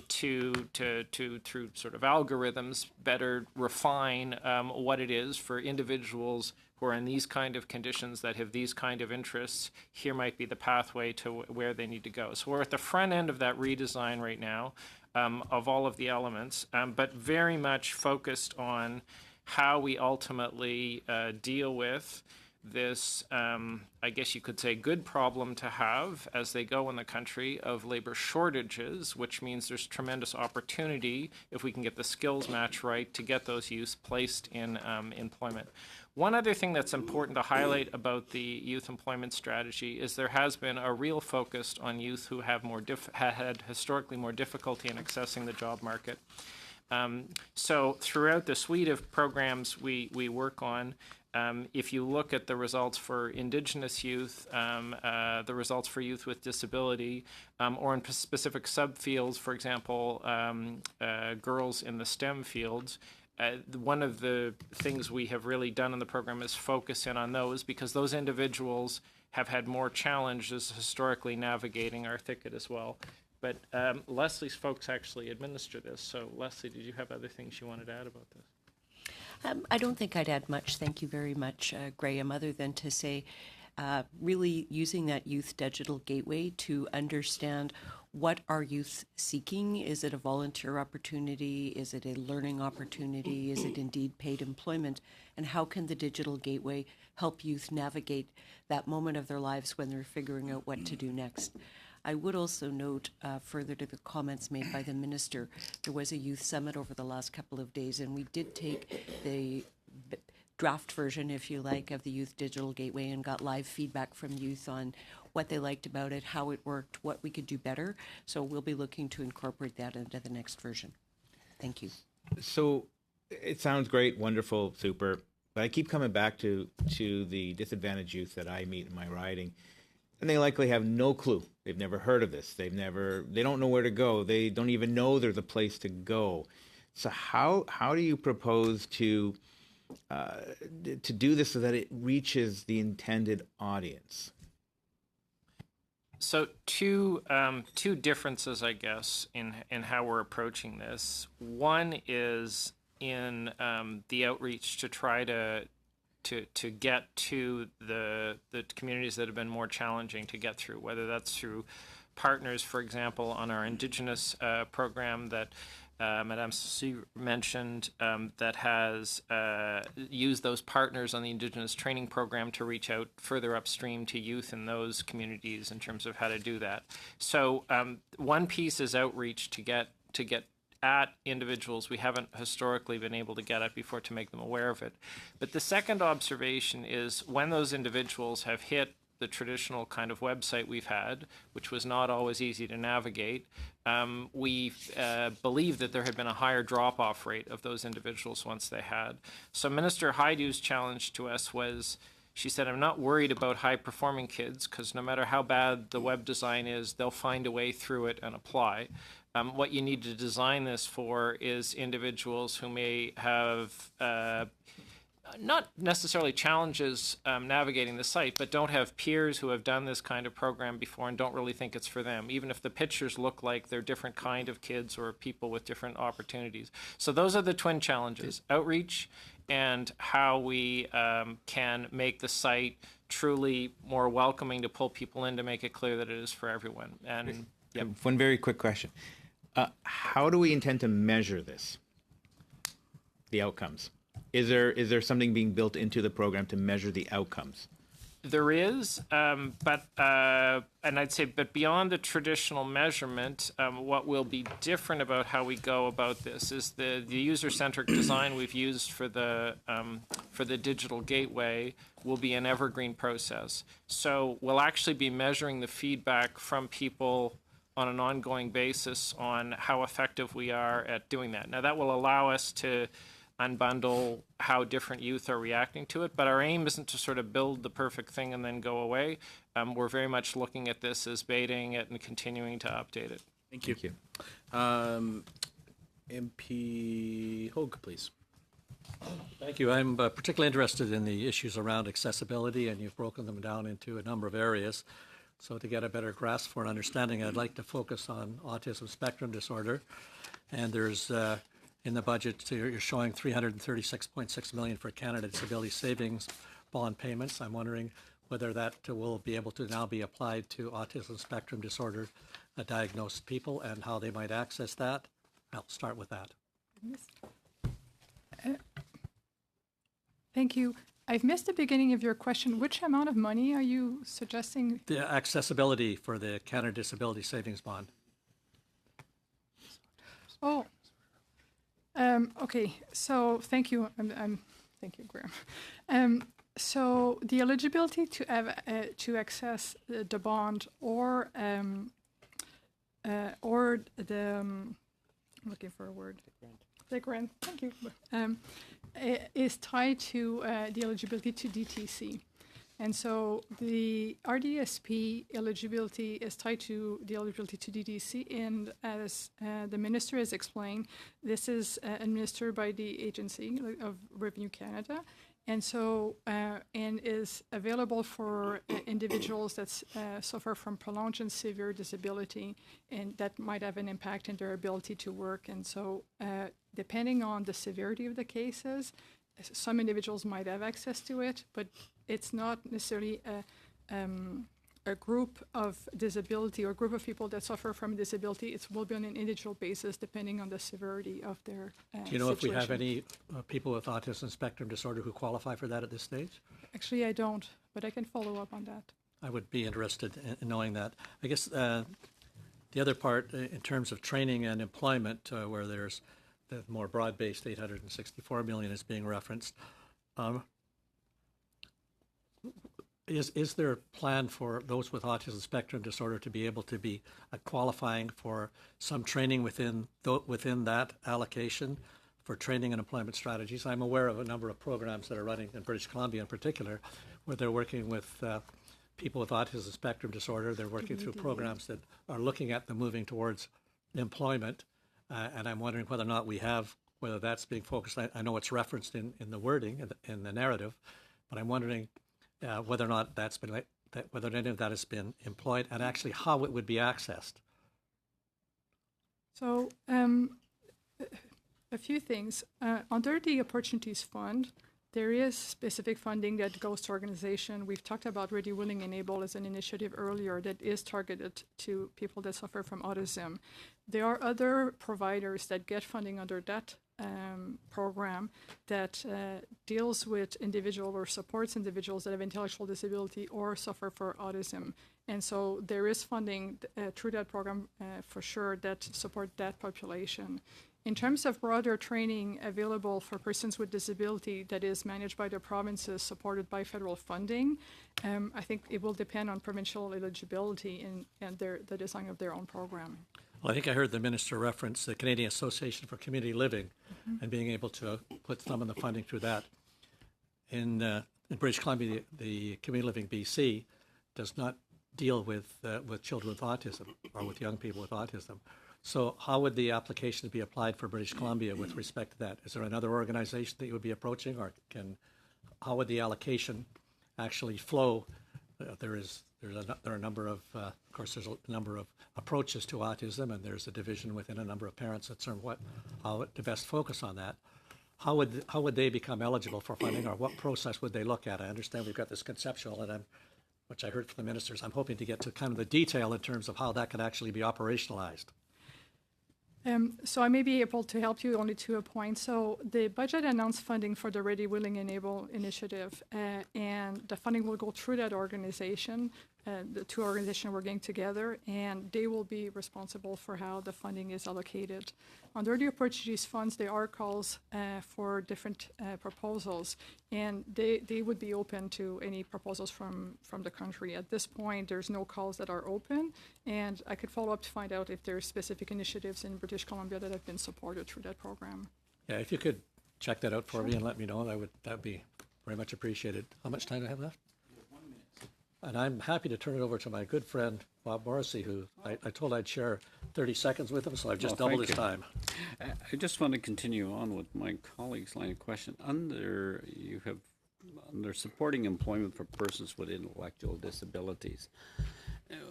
to through sort of algorithms, better refine what it is for individuals who are in these kind of conditions that have these kind of interests. Here might be the pathway to where they need to go. So we're at the front end of that redesign right now of all of the elements, but very much focused on how we ultimately deal with this, I guess you could say, good problem to have as they go in the country of labor shortages, which means there's tremendous opportunity if we can get the skills match right to get those youth placed in employment. One other thing that's important to highlight about the youth employment strategy is there has been a real focus on youth who have had historically more difficulty in accessing the job market. So throughout the suite of programs we work on, if you look at the results for Indigenous youth, the results for youth with disability, or in specific subfields, for example, girls in the STEM fields, one of the things we have really done in the program is focus in on those, because those individuals have had more challenges historically navigating our thicket as well. But Leslie's folks actually administer this. So Leslie, did you have other things you wanted to add about this? I don't think I'd add much. Thank you very much, Graham, other than to say really using that youth digital gateway to understand what are youth seeking. Is it a volunteer opportunity? Is it a learning opportunity? Is it indeed paid employment? And how can the digital gateway help youth navigate that moment of their lives when they're figuring out what to do next? I would also note, further to the comments made by the minister, there was a youth summit over the last couple of days, and we did take the draft version, if you like, of the Youth Digital Gateway and got live feedback from youth on what they liked about it, how it worked, what we could do better. So we'll be looking to incorporate that into the next version. Thank you. So it sounds great, wonderful, super, but I keep coming back to the disadvantaged youth that I meet in my riding. And they likely have no clue. They've never heard of this. They don't know where to go. They don't even know there's a place to go. So how do you propose to do this so that it reaches the intended audience? So two differences, I guess, in how we're approaching this. One is in the outreach to try to get to the communities that have been more challenging to get through, whether that's through partners, for example, on our Indigenous program that Madame Soucy mentioned, that has used those partners on the Indigenous training program to reach out further upstream to youth in those communities in terms of how to do that. So one piece is outreach to get at individuals we haven't historically been able to get at before to make them aware of it. But the second observation is when those individuals have hit the traditional kind of website we've had, which was not always easy to navigate, we believe that there had been a higher drop-off rate of those individuals once they had. So Minister Haidu's challenge to us was, she said, I'm not worried about high-performing kids because no matter how bad the web design is, they'll find a way through it and apply. What you need to design this for is individuals who may have not necessarily challenges navigating the site, but don't have peers who have done this kind of program before and don't really think it's for them, even if the pictures look like they're different kind of kids or people with different opportunities. So those are the twin challenges: outreach and how we can make the site truly more welcoming to pull people in, to make it clear that it is for everyone. And yep. One very quick question. How do we intend to measure this, the outcomes? Is there something being built into the program to measure the outcomes? There is, but I'd say, but beyond the traditional measurement, what will be different about how we go about this is the user-centric design we've used for the digital gateway will be an evergreen process. So we'll actually be measuring the feedback from people on an ongoing basis on how effective we are at doing that. Now, that will allow us to unbundle how different youth are reacting to it, but our aim isn't to sort of build the perfect thing and then go away. We're very much looking at this as baiting it and continuing to update it. Thank you. MP Hogue, please. Thank you. I'm particularly interested in the issues around accessibility, and you've broken them down into a number of areas. So to get a better grasp for an understanding, I'd like to focus on autism spectrum disorder. And there's, in the budget, you're showing $336.6 million for Canada Disability Savings bond payments. I'm wondering whether that will be able to now be applied to autism spectrum disorder diagnosed people and how they might access that. I'll start with that. Thank you. I've missed the beginning of your question. Which amount of money are you suggesting? The accessibility for the Canada Disability Savings Bond. Oh, okay. So thank you. Thank you, Graham. So the eligibility to have to access the bond or the I'm looking for a word. The grant. Thank you. Is tied to the eligibility to DTC. And so the RDSP eligibility is tied to the eligibility to DTC, and as the minister has explained, this is administered by the Agency of Revenue Canada, and so and is available for individuals that suffer from prolonged and severe disability, and that might have an impact on their ability to work. And so depending on the severity of the cases, some individuals might have access to it, but it's not necessarily a group of disability or a group of people that suffer from disability. It will be on an individual basis depending on the severity of their Do you know situation. if we have any people with autism spectrum disorder who qualify for that at this stage? Actually, I don't, but I can follow up on that. I would be interested in knowing that. I guess the other part in terms of training and employment, where there's the more broad-based $864 million is being referenced. Is there a plan for those with autism spectrum disorder to be able to be qualifying for some training within that allocation for training and employment strategies? I'm aware of a number of programs that are running in British Columbia in particular, where they're working with people with autism spectrum disorder. They're working through programs that are looking at them moving towards employment. And I'm wondering whether or not whether that's being focused. I know it's referenced in the wording, in the narrative, but I'm wondering whether or not that's been whether any of that has been employed, and actually how it would be accessed. So a few things. Under the Opportunities Fund, there is specific funding that goes to organization. We've talked about Ready, Willing, and Able as an initiative earlier that is targeted to people that suffer from autism. There are other providers that get funding under that program that deals with individuals or supports individuals that have intellectual disability or suffer from autism. And so there is funding through that program for sure that support that population. In terms of broader training available for persons with disability that is managed by the provinces supported by federal funding, I think it will depend on provincial eligibility and the design of their own program. Well, I think I heard the minister reference the Canadian Association for Community Living and being able to put some of the funding through that. In British Columbia, the Community Living BC does not deal with children with autism or with young people with autism. So how would the application be applied for British Columbia with respect to that? Is there another organization that you would be approaching, or how would the allocation actually flow? There are a number of course, there's a number of approaches to autism, and there's a division within a number of parents that determine how to best focus on that. How would they become eligible for funding, or what process would they look at? I understand we've got this conceptual, and which I heard from the ministers. I'm hoping to get to kind of the detail in terms of how that can actually be operationalized. So I may be able to help you only to a point. So the budget announced funding for the Ready, Willing, and Able initiative, and the funding will go through that organization. The two organizations working together, and they will be responsible for how the funding is allocated. Under the Opportunities Funds, there are calls for different proposals, and they would be open to any proposals from the country. At this point, there's no calls that are open, and I could follow up to find out if there are specific initiatives in British Columbia that have been supported through that program. Yeah, if you could check that out for me and let me know, that would be very much appreciated. How much time do I have left? And I'm happy to turn it over to my good friend, Bob Morrissey, who I told I'd share 30 seconds with him, so I've just doubled his time. I just want to continue on with my colleague's line of question. Under supporting employment for persons with intellectual disabilities,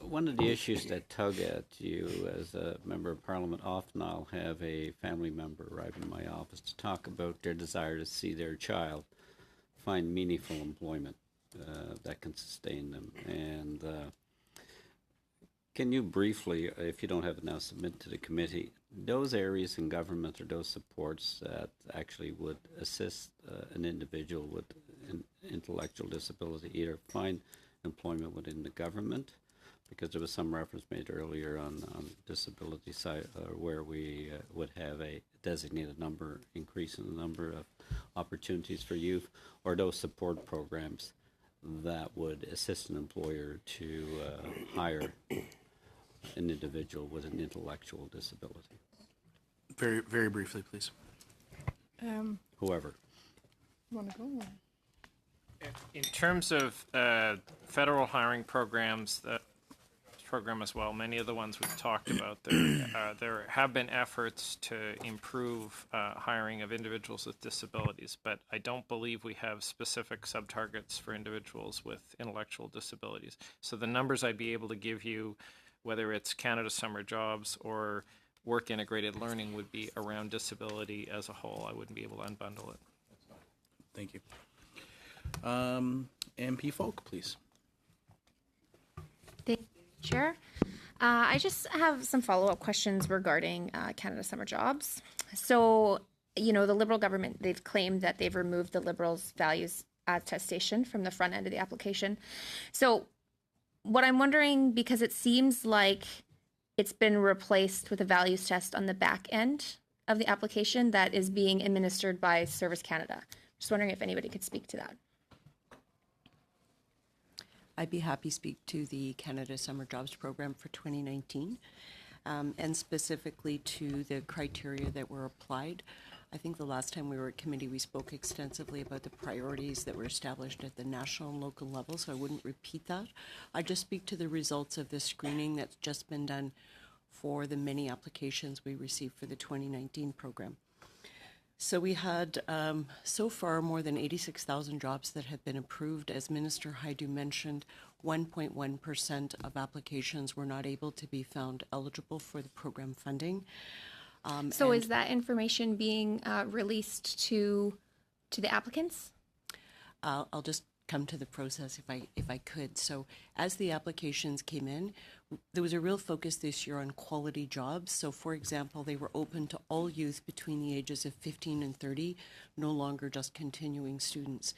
one of the issues that tug at you as a member of Parliament, often I'll have a family member arrive in my office to talk about their desire to see their child find meaningful employment that can sustain them. And can you briefly, if you don't have it now, submit to the committee those areas in government or those supports that actually would assist an individual with an intellectual disability either find employment within the government, because there was some reference made earlier on disability side where we would have a designated number, increase in the number of opportunities for youth, or those support programs that would assist an employer to hire an individual with an intellectual disability. Very, very briefly, please. Whoever. You want to go? In terms of federal hiring programs, program as well, many of the ones we've talked about, there have been efforts to improve hiring of individuals with disabilities, but I don't believe we have specific sub-targets for individuals with intellectual disabilities. So the numbers I'd be able to give you, whether it's Canada Summer Jobs or Work Integrated Learning, would be around disability as a whole. I wouldn't be able to unbundle it. Thank you. MP Folk, please. Thank you, Chair. I just have some follow-up questions regarding Canada Summer Jobs. So, you know, the Liberal government, they've claimed that they've removed the Liberals' values attestation from the front end of the application. So what I'm wondering, because it seems like it's been replaced with a values test on the back end of the application that is being administered by Service Canada. Just wondering if anybody could speak to that. I'd be happy to speak to the Canada Summer Jobs Program for 2019 and specifically to the criteria that were applied. I think the last time we were at committee, we spoke extensively about the priorities that were established at the national and local level, so I wouldn't repeat that. I just speak to the results of the screening that's just been done for the many applications we received for the 2019 program. So we had so far more than 86,000 jobs that have been approved. As Minister Haidu mentioned, 1.1% of applications were not able to be found eligible for the program funding. So is that information being released to the applicants? I'll just come to the process if I could. So as the applications came in, there was a real focus this year on quality jobs. So for example, they were open to all youth between the ages of 15 and 30, no longer just continuing students.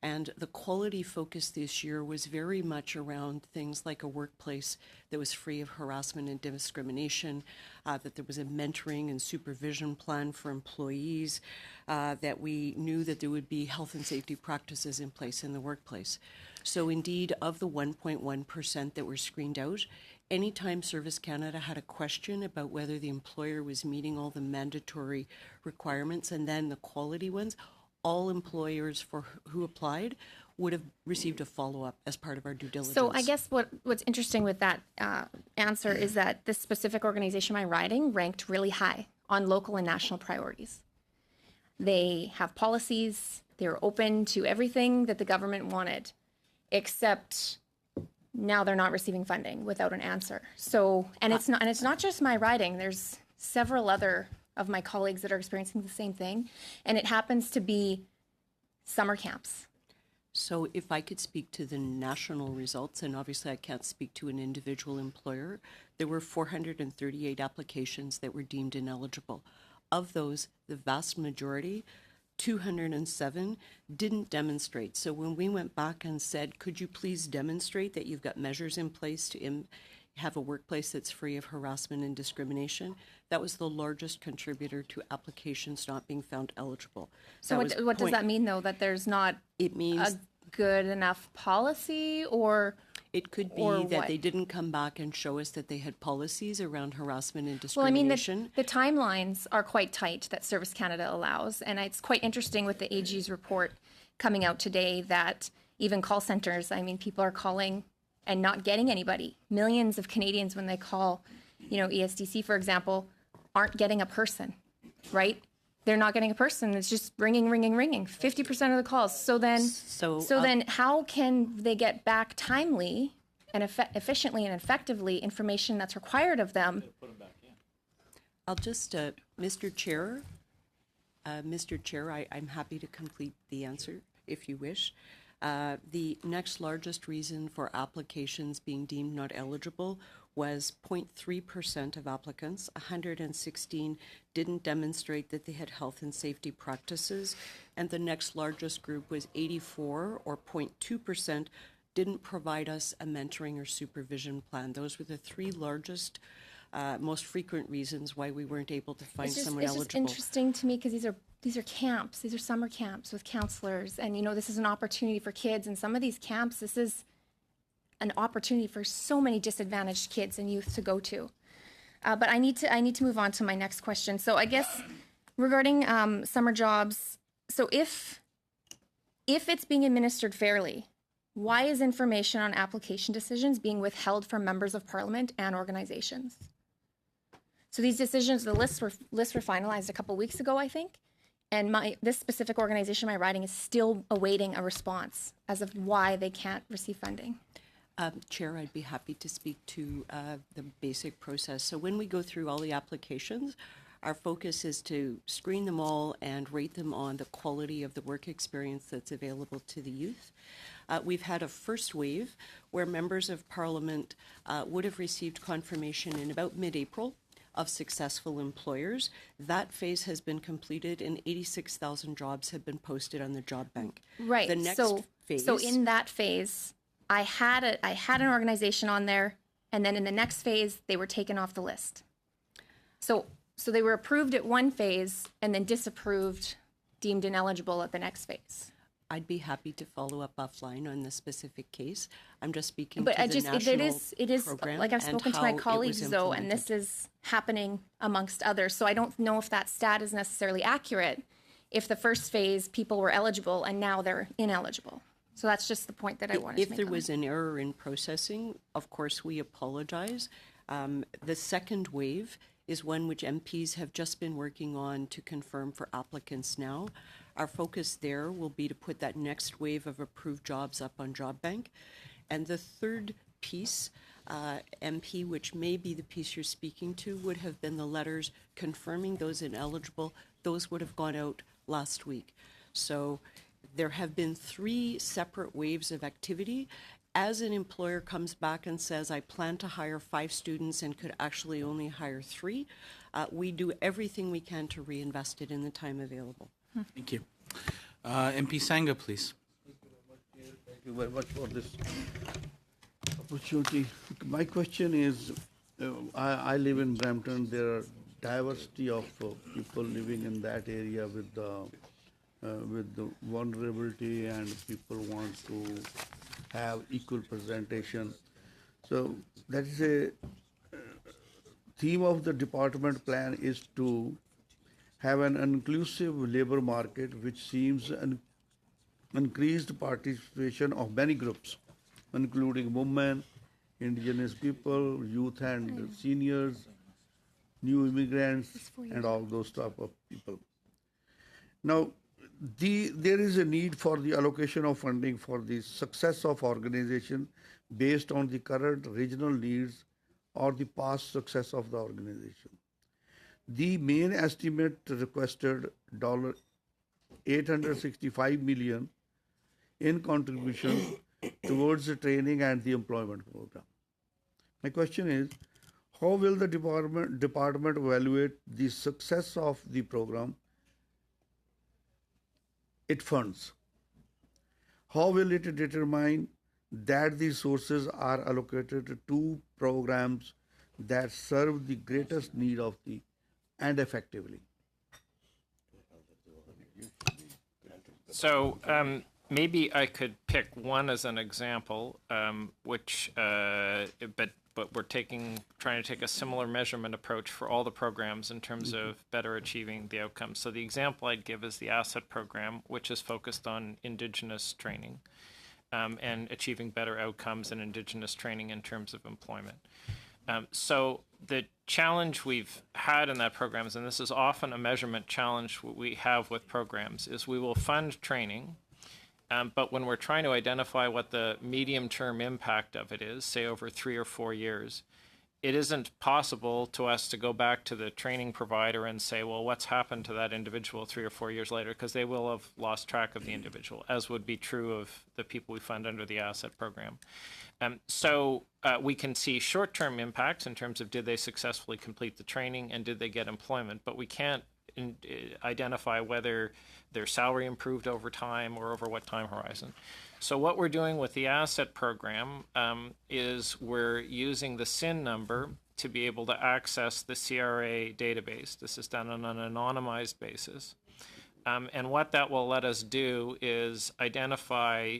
And the quality focus this year was very much around things like a workplace that was free of harassment and discrimination, that there was a mentoring and supervision plan for employees, that we knew that there would be health and safety practices in place in the workplace. So indeed, of the 1.1% that were screened out, anytime Service Canada had a question about whether the employer was meeting all the mandatory requirements and then the quality ones, all employers who applied would have received a follow-up as part of our due diligence. So I guess what's interesting with that answer is that this specific organization, my riding, ranked really high on local and national priorities. They have policies. They're open to everything that the government wanted, except now they're not receiving funding without an answer. So, and it's not just my riding. There's several other of my colleagues that are experiencing the same thing, and it happens to be summer camps. So if I could speak to the national results, and obviously I can't speak to an individual employer, there were 438 applications that were deemed ineligible. Of those, the vast majority, 207, didn't demonstrate. So when we went back and said, could you please demonstrate that you've got measures in place to have a workplace that's free of harassment and discrimination, that was the largest contributor to applications not being found eligible. So what does that mean, though, that there's not a good enough policy, or it could be that they didn't come back and show us that they had policies around harassment and well, I mean, discrimination? the timelines are quite tight that Service Canada allows, and it's quite interesting with the AG's report coming out today that even call centers, I mean, people are calling and not getting anybody. Millions of Canadians, when they call, ESDC, for example, aren't getting a person, right? They're not getting a person. It's just ringing, 50% of the calls. So then how can they get back timely and efficiently and effectively information that's required of them? I'll just, Mr. Chair, I'm happy to complete the answer if you wish. The next largest reason for applications being deemed not eligible was 0.3% of applicants. 116 didn't demonstrate that they had health and safety practices. And the next largest group was 84, or 0.2%, didn't provide us a mentoring or supervision plan. Those were the three largest, most frequent reasons why we weren't able to find someone eligible. It's just interesting to me because these are camps. These are summer camps with counselors. And, this is an opportunity for kids. And some of these camps, this is an opportunity for so many disadvantaged kids and youth to go to. But I need to move on to my next question. So I guess regarding summer jobs, so if it's being administered fairly, why is information on application decisions being withheld from members of Parliament and organizations? So these decisions, the lists were finalized a couple weeks ago, I think. And this specific organization, my riding, is still awaiting a response as of why they can't receive funding. Chair, I'd be happy to speak to the basic process. So when we go through all the applications, our focus is to screen them all and rate them on the quality of the work experience that's available to the youth. We've had a first wave where members of Parliament would have received confirmation in about mid-April of successful employers. That phase has been completed and 86,000 jobs have been posted on the job bank. Right. The next phase. So in that phase, I had an organization on there, and then in the next phase, they were taken off the list. So they were approved at one phase and then disapproved, deemed ineligible at the next phase. I'd be happy to follow up offline on the specific case. I'm just speaking but to the national it is program like I've spoken to my colleagues, though, and this is happening amongst others. So I don't know if that stat is necessarily accurate. If the first phase people were eligible and now they're ineligible. So that's just the point that I wanted to make. If there was an error in processing, of course, we apologize. The second wave is one which MPs have just been working on to confirm for applicants now. Our focus there will be to put that next wave of approved jobs up on Job Bank. And the third piece, MP, which may be the piece you're speaking to, would have been the letters confirming those ineligible. Those would have gone out last week. So there have been 3 separate waves of activity. As an employer comes back and says, I plan to hire 5 students and could actually only hire 3, we do everything we can to reinvest it in the time available. Thank you. MP Sangha, please. Thank you very much for this opportunity. My question is, I live in Brampton. There are diversity of people living in that area with the vulnerability, and people want to have equal presentation. So that is a theme of the department plan, is to have an inclusive labor market which seems an increased participation of many groups, including women, indigenous people, youth and seniors, new immigrants, and all those type of people. Now, there is a need for the allocation of funding for the success of organization based on the current regional needs or the past success of the organization. The main estimate requested $865 million in contribution towards the training and the employment program. My question is, how will the department evaluate the success of the program it funds? How will it determine that the sources are allocated to programs that serve the greatest need of the and effectively? So maybe I could pick one as an example, which, but we're trying to take a similar measurement approach for all the programs in terms of better achieving the outcomes. So the example I'd give is the ASSET program, which is focused on Indigenous training and achieving better outcomes in Indigenous training in terms of employment. So the challenge we've had in that program is, and this is often a measurement challenge we have with programs, is we will fund training, but when we're trying to identify what the medium-term impact of it is, say over 3 or 4 years, it isn't possible to us to go back to the training provider and say, well, what's happened to that individual 3 or 4 years later, because they will have lost track of the individual, as would be true of the people we fund under the ASSET program. So we can see short-term impacts in terms of did they successfully complete the training and did they get employment, but we can't identify whether their salary improved over time or over what time horizon. So what we're doing with the ASSET program is we're using the SIN number to be able to access the CRA database. This is done on an anonymized basis. And what that will let us do is identify,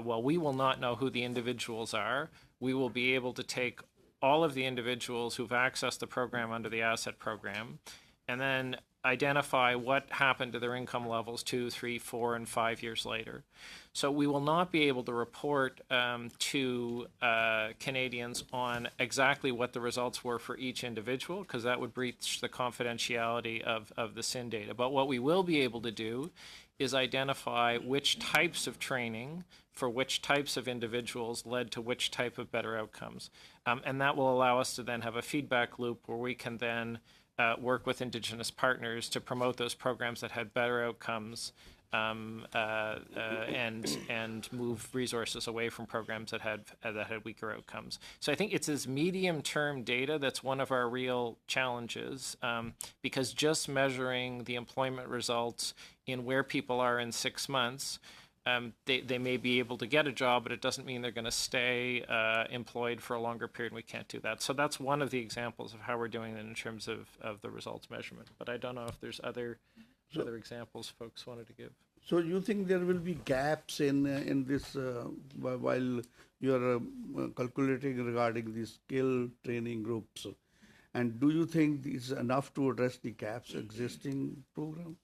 well, we will not know who the individuals are. We will be able to take all of the individuals who've accessed the program under the ASSET program and then identify what happened to their income levels 2, 3, 4, and 5 years later. So we will not be able to report to Canadians on exactly what the results were for each individual, because that would breach the confidentiality of the SIN data. But what we will be able to do is identify which types of training for which types of individuals led to which type of better outcomes. And that will allow us to then have a feedback loop where we can then work with Indigenous partners to promote those programs that had better outcomes and move resources away from programs that had weaker outcomes. So I think it's this medium-term data that's one of our real challenges, because just measuring the employment results in where people are in 6 months, they may be able to get a job, but it doesn't mean they're going to stay employed for a longer period. We can't do that. So that's one of the examples of how we're doing it in terms of the results measurement. But I don't know if there's other examples folks wanted to give. So you think there will be gaps in this while you're calculating regarding the skill training groups? And do you think it's enough to address the gaps existing program?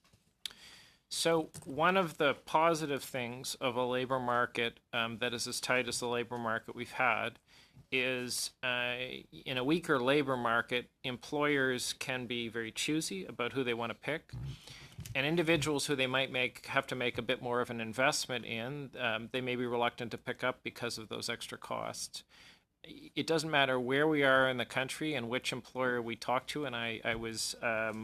So one of the positive things of a labor market that is as tight as the labor market we've had is in a weaker labor market, employers can be very choosy about who they want to pick. And individuals who they might have to make a bit more of an investment in, they may be reluctant to pick up because of those extra costs. It doesn't matter where we are in the country and which employer we talk to, and I was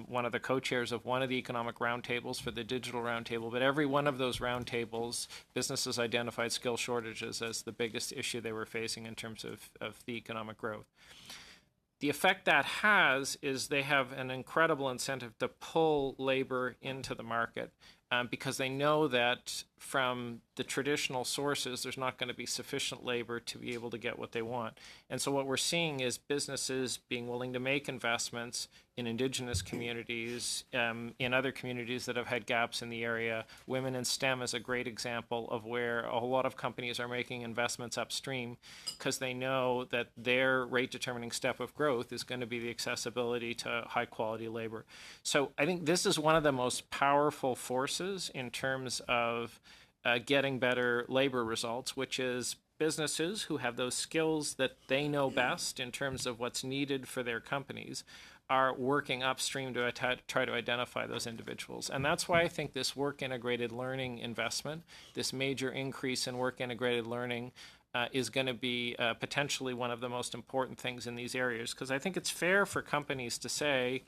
one of the co-chairs of one of the economic roundtables for the digital roundtable, but every one of those roundtables, businesses identified skill shortages as the biggest issue they were facing in terms of the economic growth. The effect that has is they have an incredible incentive to pull labor into the market because they know that from the traditional sources, there's not going to be sufficient labor to be able to get what they want. And so what we're seeing is businesses being willing to make investments in Indigenous communities, in other communities that have had gaps in the area. Women in STEM is a great example of where a whole lot of companies are making investments upstream because they know that their rate-determining step of growth is going to be the accessibility to high-quality labor. So I think this is one of the most powerful forces in terms of getting better labor results, which is businesses who have those skills that they know best in terms of what's needed for their companies are working upstream to try to identify those individuals. And that's why I think this work-integrated learning investment, this major increase in work-integrated learning is going to be potentially one of the most important things in these areas. Because I think it's fair for companies to say,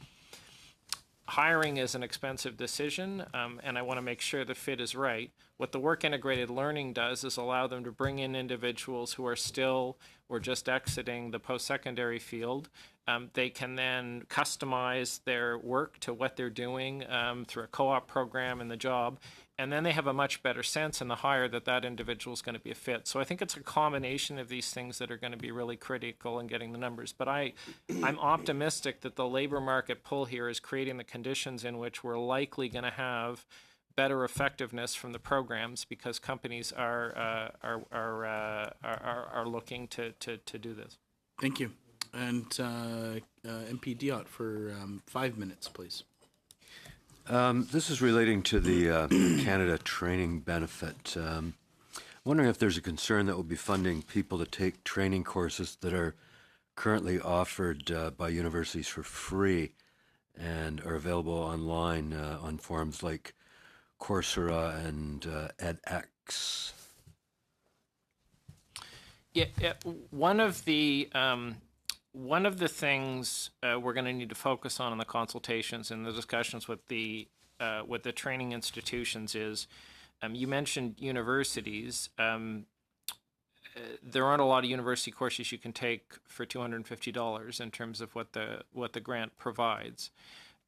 hiring is an expensive decision, and I want to make sure the fit is right. What the work-integrated learning does is allow them to bring in individuals who are still or just exiting the post-secondary field. They can then customize their work to what they're doing through a co-op program in the job, and then they have a much better sense in the hire that that individual is going to be a fit. So I think it's a combination of these things that are going to be really critical in getting the numbers. But I'm optimistic that the labor market pull here is creating the conditions in which we're likely going to have better effectiveness from the programs because companies are looking to do this. Thank you. And MP Diot for 5 minutes, please. This is relating to the Canada training benefit. Wondering if there's a concern that we'll be funding people to take training courses that are currently offered by universities for free and are available online on forums like Coursera and edX. Yeah, one of the things we're going to need to focus on in the consultations and the discussions with the training institutions is, you mentioned universities. There aren't a lot of university courses you can take for $250 in terms of what the grant provides,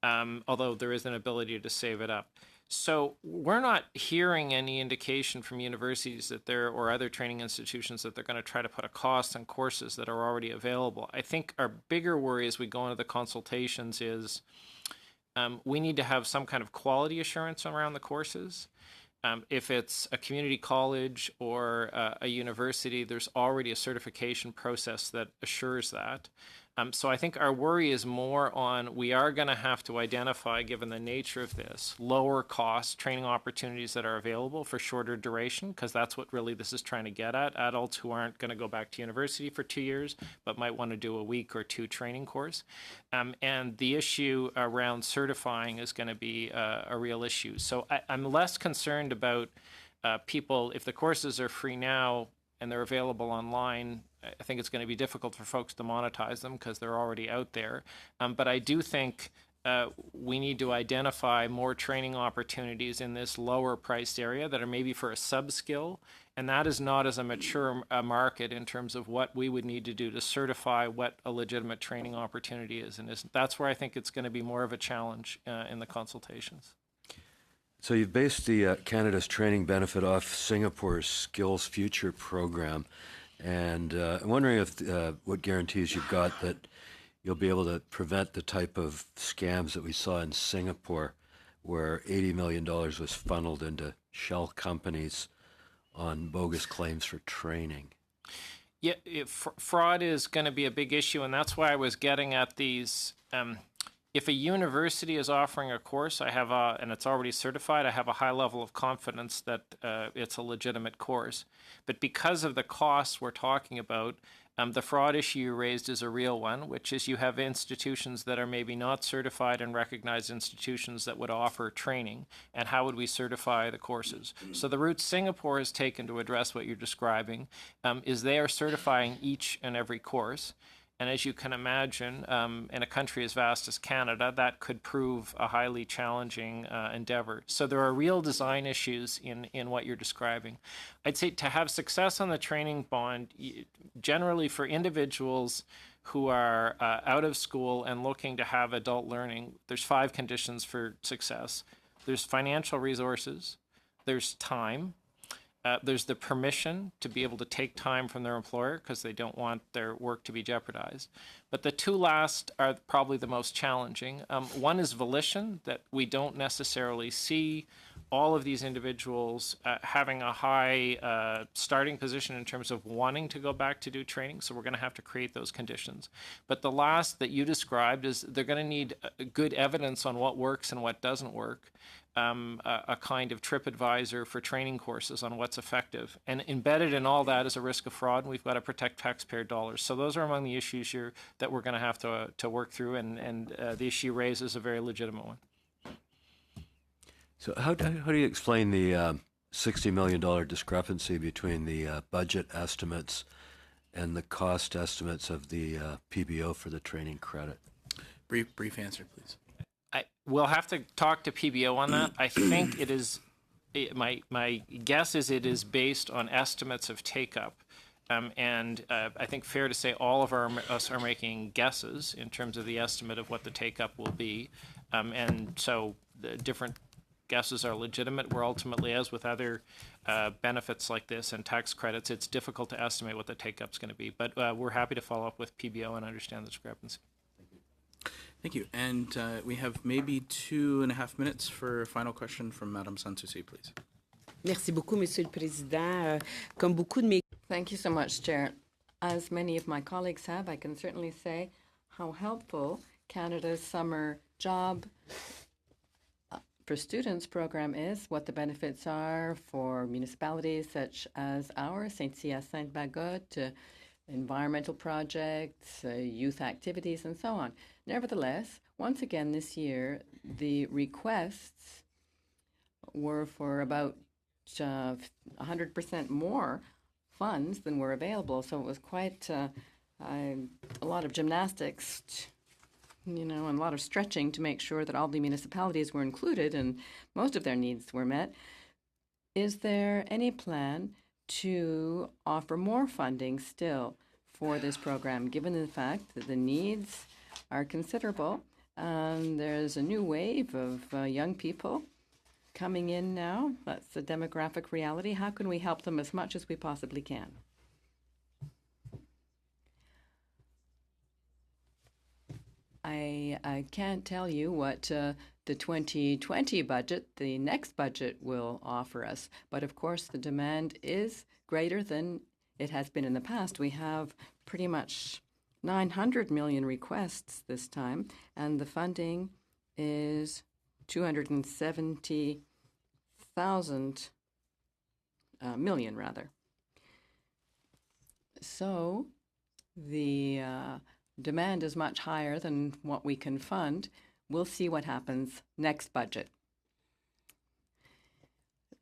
although there is an ability to save it up. So we're not hearing any indication from universities that or other training institutions that they're going to try to put a cost on courses that are already available. I think our bigger worry as we go into the consultations is we need to have some kind of quality assurance around the courses. If it's a community college or a university, there's already a certification process that assures that. So I think our worry is more on we are going to have to identify, given the nature of this, lower cost training opportunities that are available for shorter duration, because that's what really this is trying to get at. Adults who aren't going to go back to university for 2 years, but might want to do a week or two training course. And the issue around certifying is going to be a real issue. So I'm less concerned about people, if the courses are free now and they're available online, I think it's going to be difficult for folks to monetize them because they're already out there. But I do think we need to identify more training opportunities in this lower priced area that are maybe for a sub-skill. And that is not as a mature market in terms of what we would need to do to certify what a legitimate training opportunity is. And that's where I think it's going to be more of a challenge in the consultations. So you've based the Canada's training benefit off Singapore's Skills Future program. And I'm wondering if what guarantees you've got that you'll be able to prevent the type of scams that we saw in Singapore, where $80 million was funneled into shell companies on bogus claims for training. Yeah, fraud is going to be a big issue, and that's why I was getting at these. if a university is offering a course, and it's already certified, I have a high level of confidence that it's a legitimate course. But because of the costs we're talking about, the fraud issue you raised is a real one, which is you have institutions that are maybe not certified and recognized institutions that would offer training. And how would we certify the courses? So the route Singapore has taken to address what you're describing is they are certifying each and every course. And as you can imagine, in a country as vast as Canada, that could prove a highly challenging endeavor. So there are real design issues in what you're describing. I'd say to have success on the training bond, generally for individuals who are out of school and looking to have adult learning, there's 5 conditions for success. There's financial resources, there's time, there's the permission to be able to take time from their employer because they don't want their work to be jeopardized. But the 2 last are probably the most challenging. One is volition, that we don't necessarily see all of these individuals having a high starting position in terms of wanting to go back to do training, so we're going to have to create those conditions. But the last that you described is they're going to need good evidence on what works and what doesn't work. A kind of TripAdvisor for training courses on what's effective. And embedded in all that is a risk of fraud, and we've got to protect taxpayer dollars. So those are among the issues that we're going to have to work through, and the issue raised is a very legitimate one. So how do you explain the $60 million discrepancy between the budget estimates and the cost estimates of the PBO for the training credit? Brief answer, please. We'll have to talk to PBO on that. I think it is, my guess is it is based on estimates of take-up. And I think fair to say all of us are making guesses in terms of the estimate of what the take-up will be. And so the different guesses are legitimate. We're ultimately, as with other benefits like this and tax credits, it's difficult to estimate what the take-up is going to be. But we're happy to follow up with PBO and understand the discrepancy. Thank you. And we have maybe 2.5 minutes for a final question from Madame Sanssouci, please. Merci beaucoup, Monsieur le Président. Comme beaucoup de mes... Thank you so much, Chair. As many of my colleagues have, I can certainly say how helpful Canada's Summer Job for Students program is, what the benefits are for municipalities such as ours, Saint-Hyacinthe-Bagotte, environmental projects, youth activities, and so on. Nevertheless, once again this year, the requests were for about 100% more funds than were available. So it was quite a lot of gymnastics, and a lot of stretching to make sure that all the municipalities were included and most of their needs were met. Is there any plan to offer more funding still for this program, given the fact that the needs are considerable and there's a new wave of young people coming in now? That's the demographic reality. How can we help them as much as we possibly can? I can't tell you what the 2020 budget, the next budget, will offer us. But of course, the demand is greater than it has been in the past. We have pretty much 900 million requests this time, and the funding is 270,000 million, rather. So the demand is much higher than what we can fund. We'll see what happens next budget.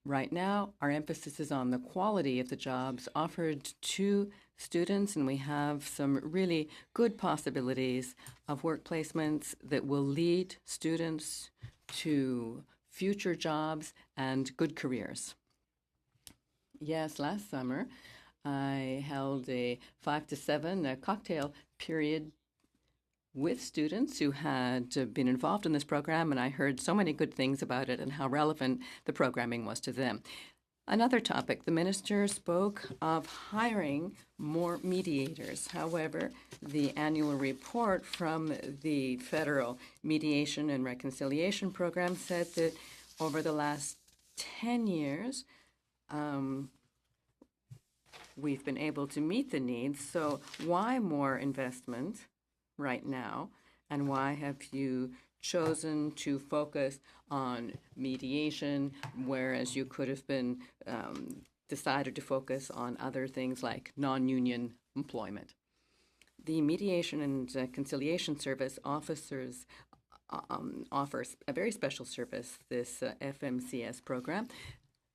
Right now, our emphasis is on the quality of the jobs offered to students, and we have some really good possibilities of work placements that will lead students to future jobs and good careers. Yes, last summer, I held a 5 to 7 cocktail period with students who had been involved in this program, and I heard so many good things about it and how relevant the programming was to them. Another topic, the minister spoke of hiring more mediators. However, the annual report from the Federal Mediation and Reconciliation Program said that over the last 10 years, we've been able to meet the needs. So why more investment right now? and why have you chosen to focus on mediation, whereas you could have been decided to focus on other things like non-union employment? The Mediation and Conciliation Service offers a very special service, this FMCS program.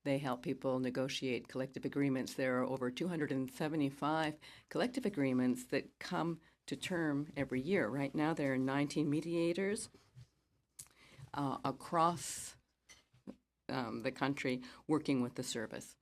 They help people negotiate collective agreements. There are over 275 collective agreements that come to term every year. Right now, there are 19 mediators across the country working with the service.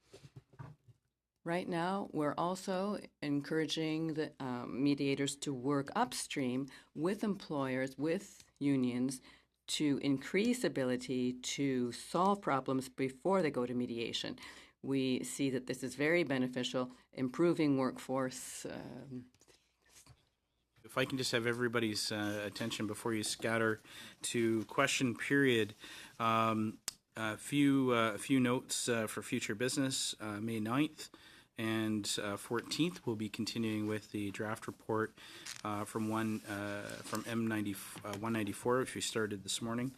Right now, we're also encouraging the mediators to work upstream with employers, with unions, to increase ability to solve problems before they go to mediation. We see that this is very beneficial, improving workforce. If I can just have everybody's attention before you scatter to question period. A few notes for future business. May 9th and 14th, we'll be continuing with the draft report from M90 194, which we started this morning.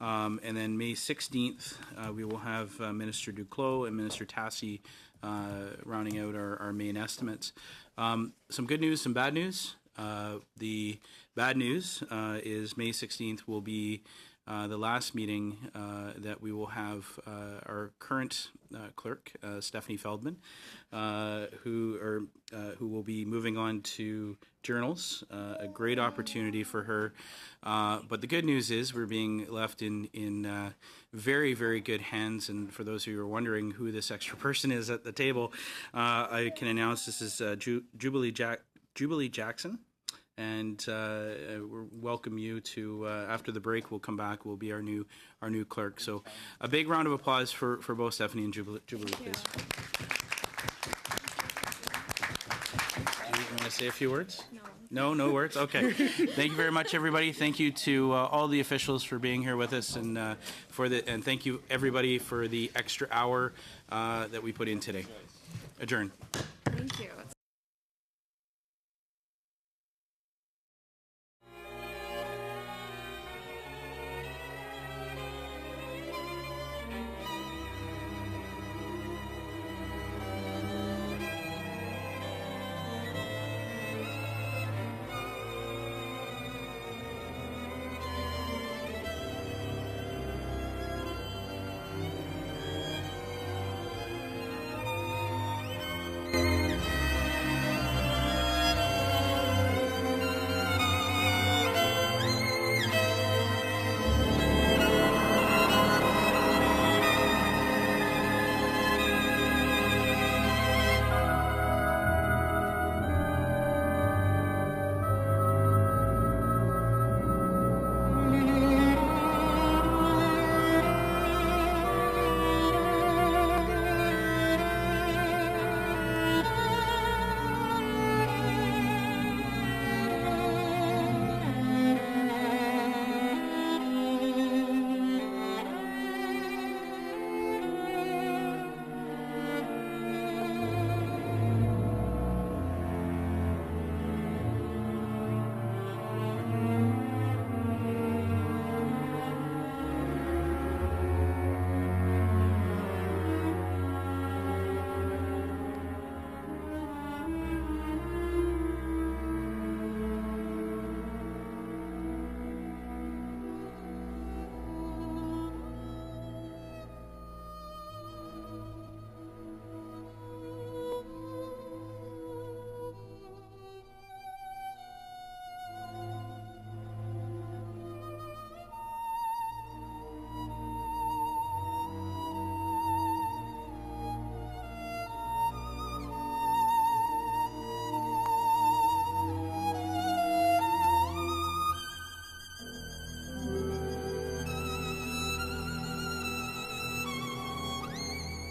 And then May 16th, we will have Minister Duclos and Minister Tassi rounding out our main estimates. Some good news, some bad news. The bad news is May 16th will be the last meeting that we will have our current clerk, Stephanie Feldman, who will be moving on to journals. A great opportunity for her. But the good news is we're being left in very, very good hands. And for those of you who are wondering who this extra person is at the table, I can announce this is Jubilee Jackson. And we welcome you to, after the break, we'll come back, we'll be our new clerk. So a big round of applause for both Stephanie and Jubilee, please. You want to say a few words? No words? Okay. Thank you very much, everybody. Thank you to all the officials for being here with us, and thank you, everybody, for the extra hour that we put in today. Adjourn. Thank you.